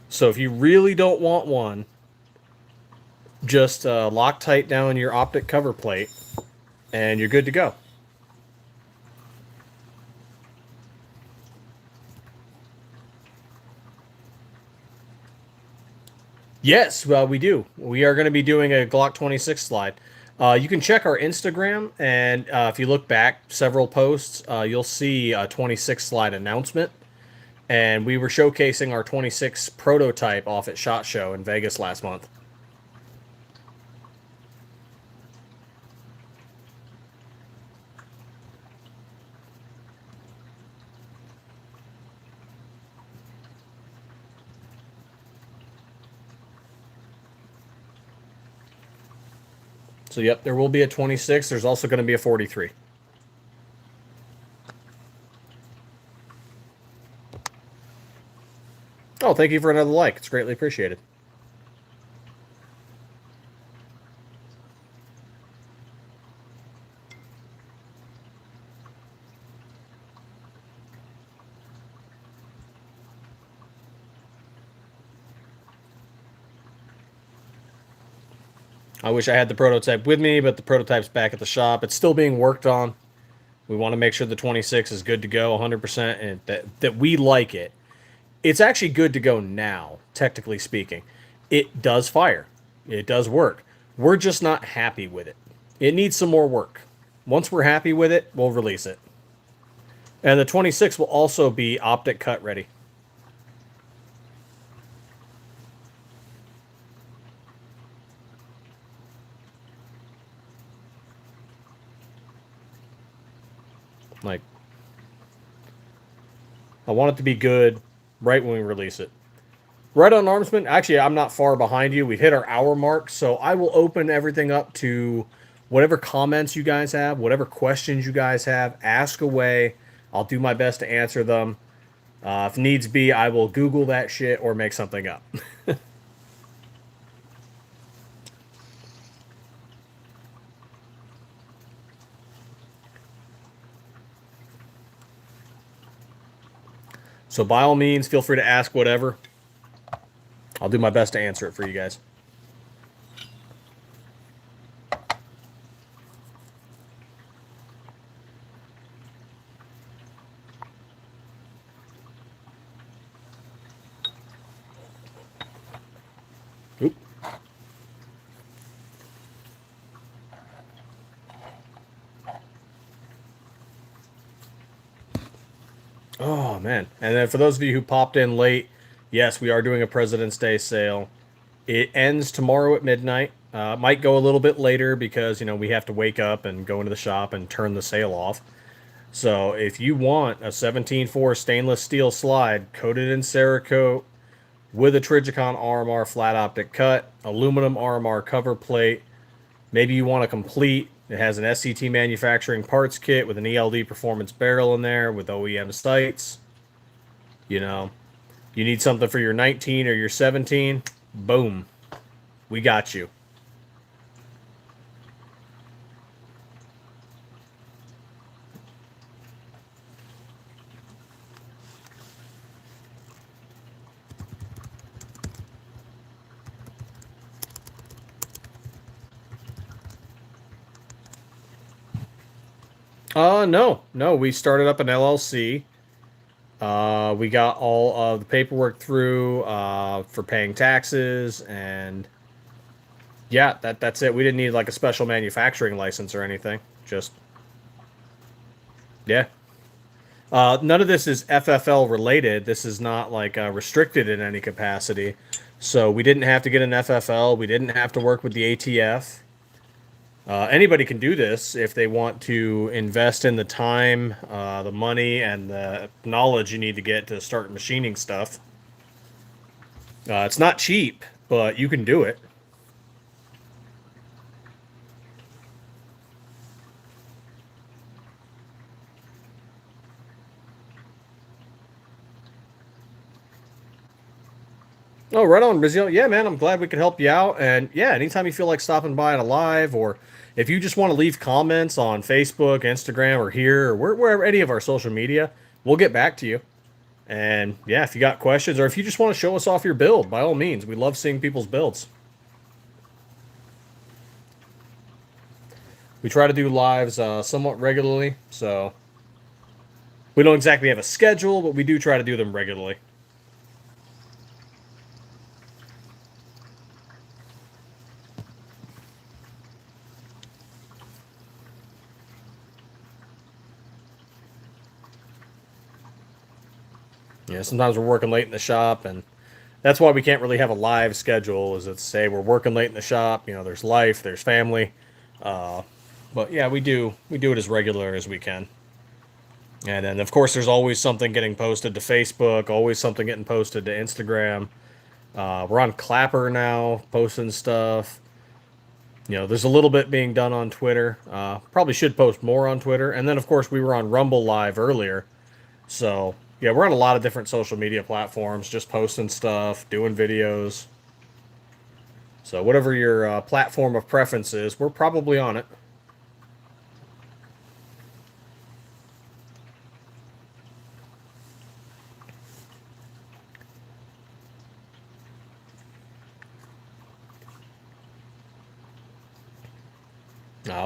So if you really don't want one, just Loctite down your optic cover plate, and you're good to go. Yes, well, we do. We are going to be doing a Glock 26 slide. You can check our Instagram, and if you look back several posts, you'll see a 26 slide announcement. And we were showcasing our 26 prototype off at SHOT Show in Vegas last month. So, yep, there will be a 26. There's also going to be a 43. Oh, thank you for another like. It's greatly appreciated. I wish I had the prototype with me, but the prototype's back at the shop. It's still being worked on. We want to make sure the 26 is good to go 100% and that we like it. It's actually good to go now, technically speaking. It does fire. It does work. We're just not happy with it. It needs some more work. Once we're happy with it, we'll release it. And the 26 will also be optic cut ready. Like, I want it to be good right when we release it. Right on Armsman, actually, I'm not far behind you. We've hit our hour mark, so I will open everything up to whatever comments you guys have, whatever questions you guys have. Ask away. I'll do my best to answer them. If needs be, I will Google that shit or make something up. So by all means, feel free to ask whatever. I'll do my best to answer it for you guys. Oop. Oh, man. And then for those of you who popped in late, yes, we are doing a President's Day sale. It ends tomorrow at midnight. Might go a little bit later because, you know, we have to wake up and go into the shop and turn the sale off. So if you want a 17.4 stainless steel slide coated in Cerakote with a Trijicon RMR flat optic cut, aluminum RMR cover plate, maybe you want a complete, it has an SCT manufacturing parts kit with an ELD performance barrel in there with OEM sights. You know, you need something for your 19 or your 17, boom, we got you. No, we started up an LLC. We got all of the paperwork through for paying taxes, and yeah, that's it. We didn't need like a special manufacturing license or anything. Just yeah. None of this is FFL related. This is not like restricted in any capacity. So we didn't have to get an FFL. We didn't have to work with the ATF. Anybody can do this if they want to invest in the time, the money, and the knowledge you need to get to start machining stuff. It's not cheap, but you can do it. Oh, right on, Rizio. Yeah, man, I'm glad we could help you out. And yeah, anytime you feel like stopping by at a live, or if you just want to leave comments on Facebook, Instagram, or here, or wherever any of our social media, we'll get back to you. And yeah, if you got questions, or if you just want to show us off your build, by all means, we love seeing people's builds. We try to do lives somewhat regularly, so we don't exactly have a schedule, but we do try to do them regularly. Yeah, sometimes we're working late in the shop, and that's why we can't really have a live schedule. Is it's say we're working late in the shop. You know, there's life, there's family, but yeah, we do it as regular as we can. And then of course there's always something getting posted to Facebook, always something getting posted to Instagram. We're on Clapper now, posting stuff. You know, there's a little bit being done on Twitter. Probably should post more on Twitter. And then of course we were on Rumble Live earlier. So yeah, we're on a lot of different social media platforms, just posting stuff, doing videos. So whatever your platform of preference is, we're probably on it.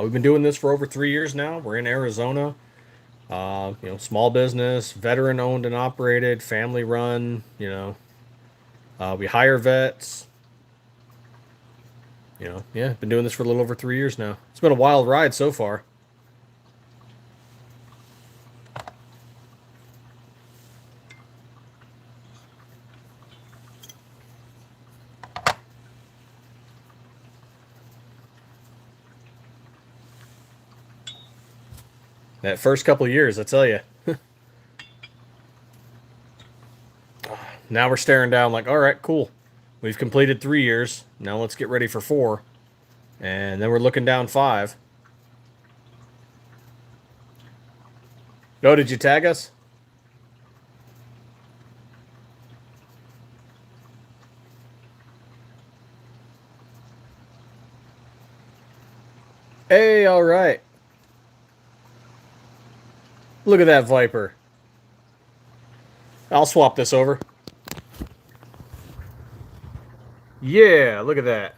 We've been doing this for over 3 years now. We're in Arizona. You know, small business, veteran owned and operated, family run. You know, we hire vets. You know, yeah, been doing this for a little over 3 years now. It's been a wild ride so far. That first couple of years, I tell you. Now we're staring down like, all right, cool. We've completed 3 years. Now let's get ready for 4. And then we're looking down 5. Oh, did you tag us? Hey, all right. Look at that Viper. I'll swap this over. Yeah, look at that.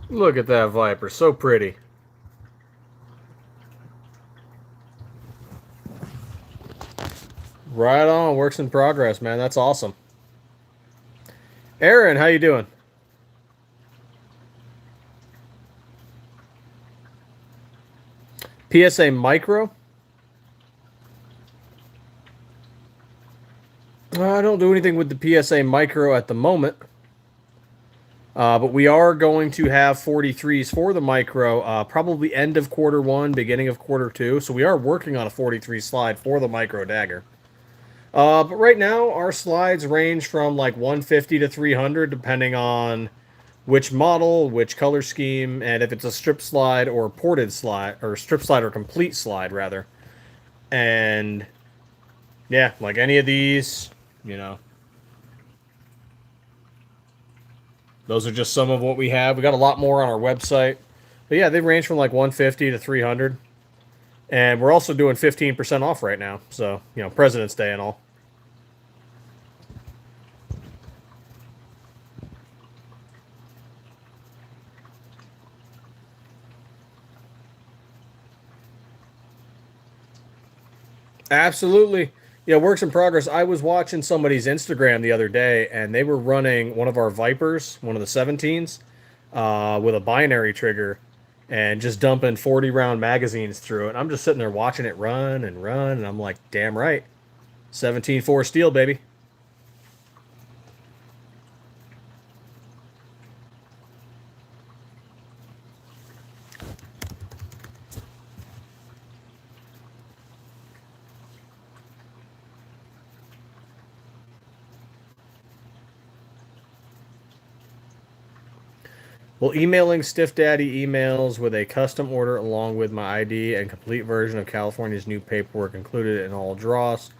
Look at that Viper. So pretty. Right on. Works in progress, man. That's awesome. Aaron, how you doing? PSA Micro? I don't do anything with the PSA Micro at the moment. But we are going to have 43s for the Micro, probably end of Q1, beginning of Q2. So we are working on a 43 slide for the Micro Dagger. But right now, our slides range from like 150 to 300, depending on which model, which color scheme, and if it's a strip slide or ported slide, or strip slide or complete slide, rather. And yeah, like any of these, you know, those are just some of what we have. We got a lot more on our website. But yeah, they range from like 150 to 300. And we're also doing 15% off right now. So, you know, President's Day and all. Absolutely. Yeah, works in progress. I was watching somebody's Instagram the other day, and they were running one of our Vipers, one of the 17s, with a binary trigger, and just dumping 40-round magazines through it. I'm just sitting there watching it run and run, and I'm like, damn right. 17-4 steel, baby. Well, emailing Stiff Daddy emails with a custom order along with my ID and complete version of California's new paperwork included in all draws.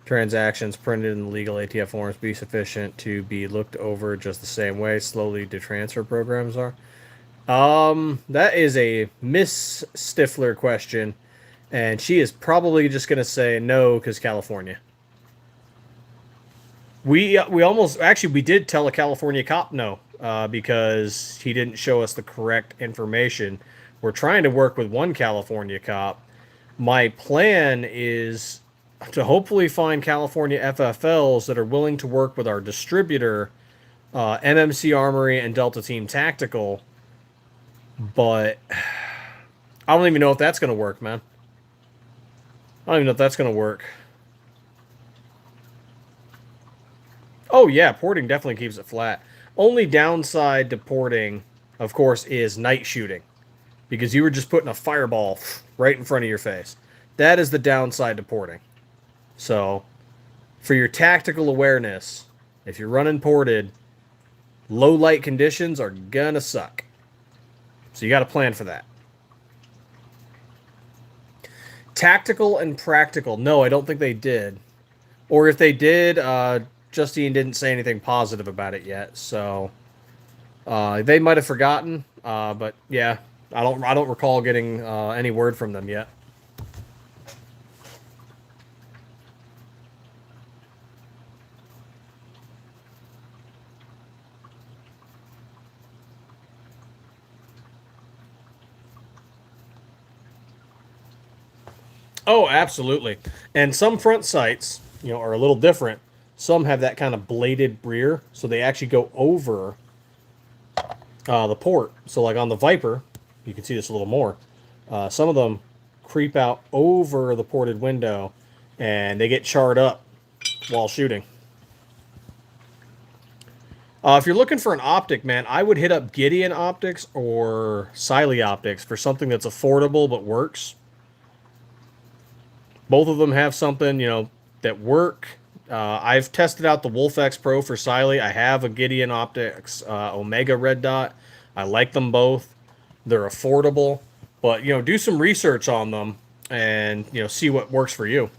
Transactions printed in the legal ATF forms be sufficient to be looked over just the same way slowly to transfer programs are. That is a Miss Stiffler question, and she is probably just gonna say no because California. We almost actually we did tell a California cop no because he didn't show us the correct information. We're trying to work with one California cop. My plan is to hopefully find California FFLs that are willing to work with our distributor, MMC Armory and Delta Team Tactical. But I don't even know if that's going to work, man. I don't even know if that's going to work. Oh, yeah, porting definitely keeps it flat. Only downside to porting, of course, is night shooting. Because you were just putting a fireball right in front of your face. That is the downside to porting. So, for your tactical awareness, if you're running ported, low light conditions are gonna suck. So you got to plan for that. Tactical and practical. No, I don't think they did. Or if they did, Justine didn't say anything positive about it yet. So they might have forgotten. But yeah, I don't recall getting any word from them yet. Oh, absolutely. And some front sights, you know, are a little different. Some have that kind of bladed rear, so they actually go over the port. So, like on the Viper, you can see this a little more. Some of them creep out over the ported window, and they get charred up while shooting. If you're looking for an optic, man, I would hit up Gideon Optics or Siley Optics for something that's affordable but works. Both of them have something, you know, that work. I've tested out the Wolf X Pro for Siley. I have a Gideon Optics Omega Red Dot. I like them both. They're affordable, but, you know, do some research on them and, you know, see what works for you.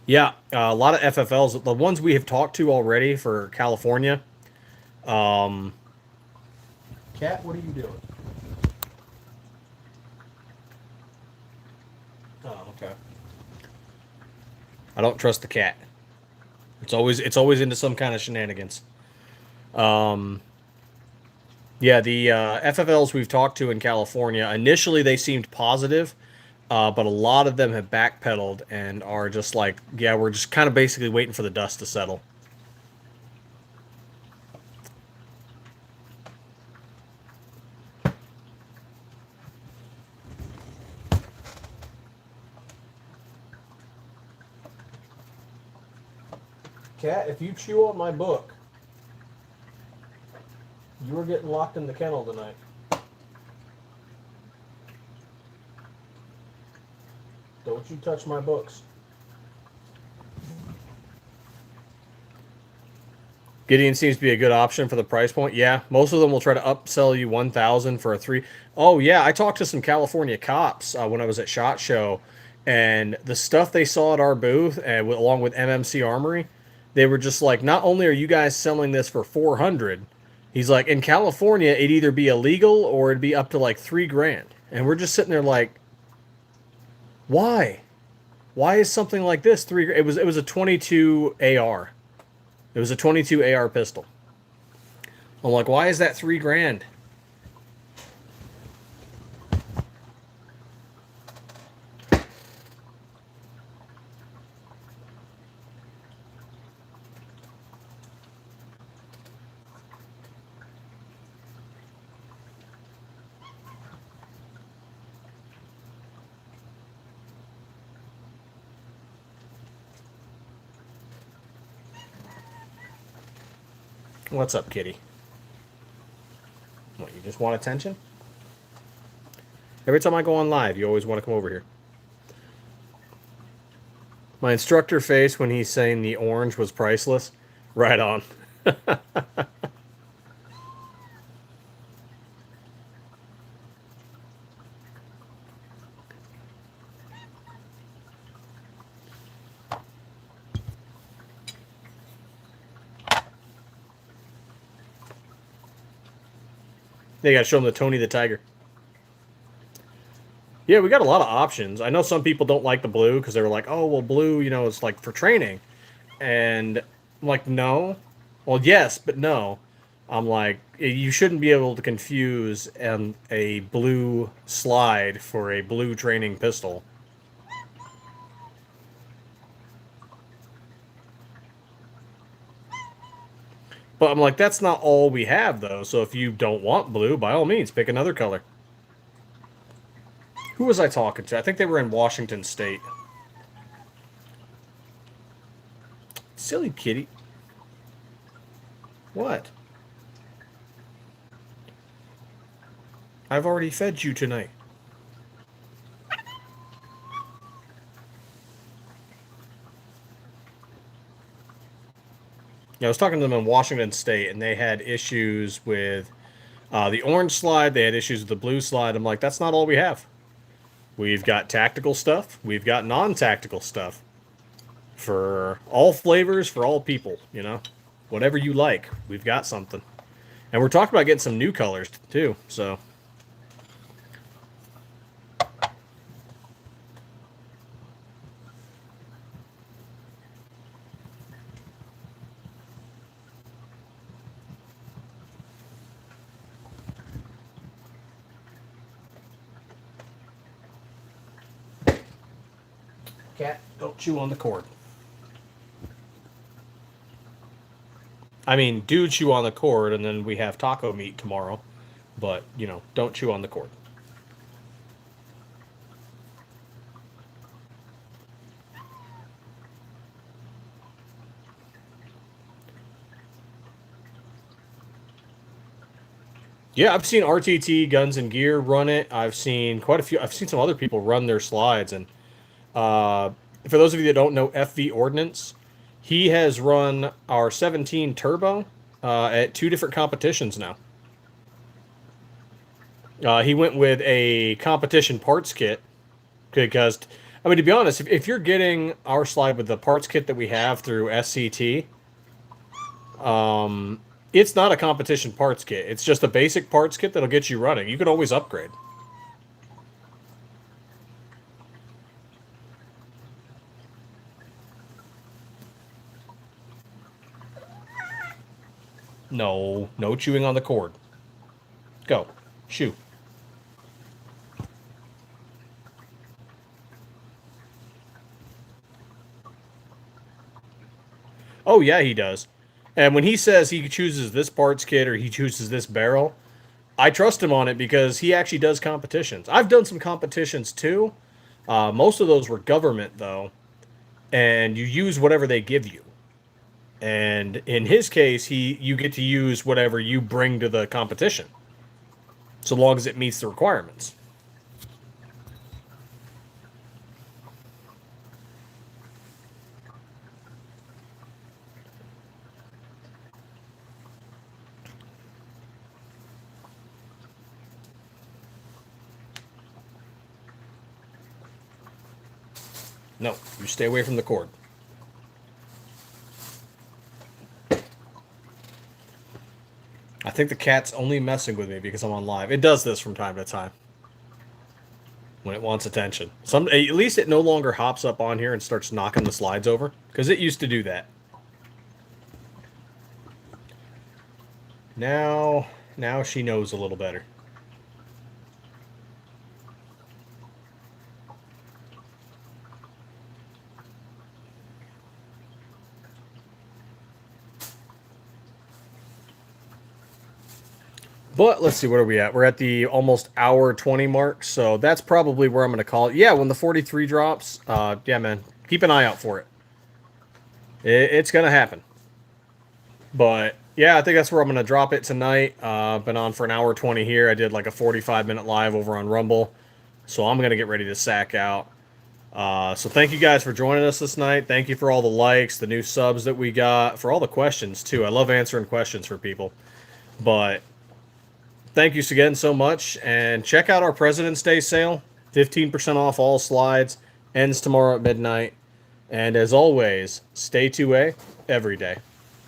Yeah, a lot of FFLs, the ones we have talked to already for California. Um, Cat, what are you doing? Oh, okay. I don't trust the cat. It's always into some kind of shenanigans. Um, yeah, the FFLs we've talked to in California, initially they seemed positive, but a lot of them have backpedaled and are just like, yeah, we're just kind of basically waiting for the dust to settle. Cat, if you chew on my book, you are getting locked in the kennel tonight. Don't you touch my books. Gideon seems to be a good option for the price point. Yeah, most of them will try to upsell you 1,000 for a 3. Oh yeah, I talked to some California cops when I was at SHOT Show, and the stuff they saw at our booth, along with MMC Armory, they were just like, not only are you guys selling this for 400, he's like, in California it'd either be illegal or it'd be up to like 3 grand, and we're just sitting there like, why? Why is something like this 3? It was a 22 AR. It was a 22 AR pistol. I'm like, why is that 3 grand? What's up, kitty? What, you just want attention? Every time I go on live, you always want to come over here. My instructor face when he's saying the orange was priceless. Right on. They got to show him the Tony the Tiger. Yeah, we got a lot of options. I know some people don't like the blue because they were like, oh, well, blue, you know, it's like for training. And I'm like, no. Well, yes, but no. I'm like, you shouldn't be able to confuse a blue slide for a blue training pistol. But I'm like, that's not all we have, though. So if you don't want blue, by all means, pick another color. Who was I talking to? I think they were in Washington State. Silly kitty. What? I've already fed you tonight. Yeah, I was talking to them in Washington State, and they had issues with the orange slide. They had issues with the blue slide. I'm like, that's not all we have. We've got tactical stuff. We've got non-tactical stuff. For all flavors, for all people, you know? Whatever you like, we've got something. And we're talking about getting some new colors, too, so... Cat, don't chew on the cord. I mean, do chew on the cord, and then we have taco meat tomorrow. But, you know, don't chew on the cord. Yeah, I've seen RTT Guns and Gear run it. I've seen quite a few. I've seen some other people run their slides. And for those of you that don't know FV Ordnance, he has run our 17 Turbo at 2 different competitions now. He went with a competition parts kit because, I mean, to be honest, if you're getting our slide with the parts kit that we have through SCT, it's not a competition parts kit. It's just a basic parts kit that'll get you running. You can always upgrade. No, no chewing on the cord. Go, shoo. Oh, yeah, he does. And when he says he chooses this parts kit or he chooses this barrel, I trust him on it because he actually does competitions. I've done some competitions too. Most of those were government, though, and you use whatever they give you. And in his case, you get to use whatever you bring to the competition, so long as it meets the requirements. No, you stay away from the cord. I think the cat's only messing with me because I'm on live. It does this from time to time when it wants attention. At least it no longer hops up on here and starts knocking the slides over, because it used to do that. Now she knows a little better. But let's see, what are we at? We're at the almost hour 20 mark, so that's probably where I'm going to call it. Yeah, when the 43 drops, yeah, man, keep an eye out for it. It's going to happen. But yeah, I think that's where I'm going to drop it tonight. Been on for an hour 20 here. I did like a 45-minute live over on Rumble, so I'm going to get ready to sack out. So thank you guys for joining us this night. Thank you for all the likes, the new subs that we got, for all the questions too. I love answering questions for people. But thank you again so much, and check out our President's Day sale. 15% off all slides. Ends tomorrow at midnight. And as always, stay 2A every day.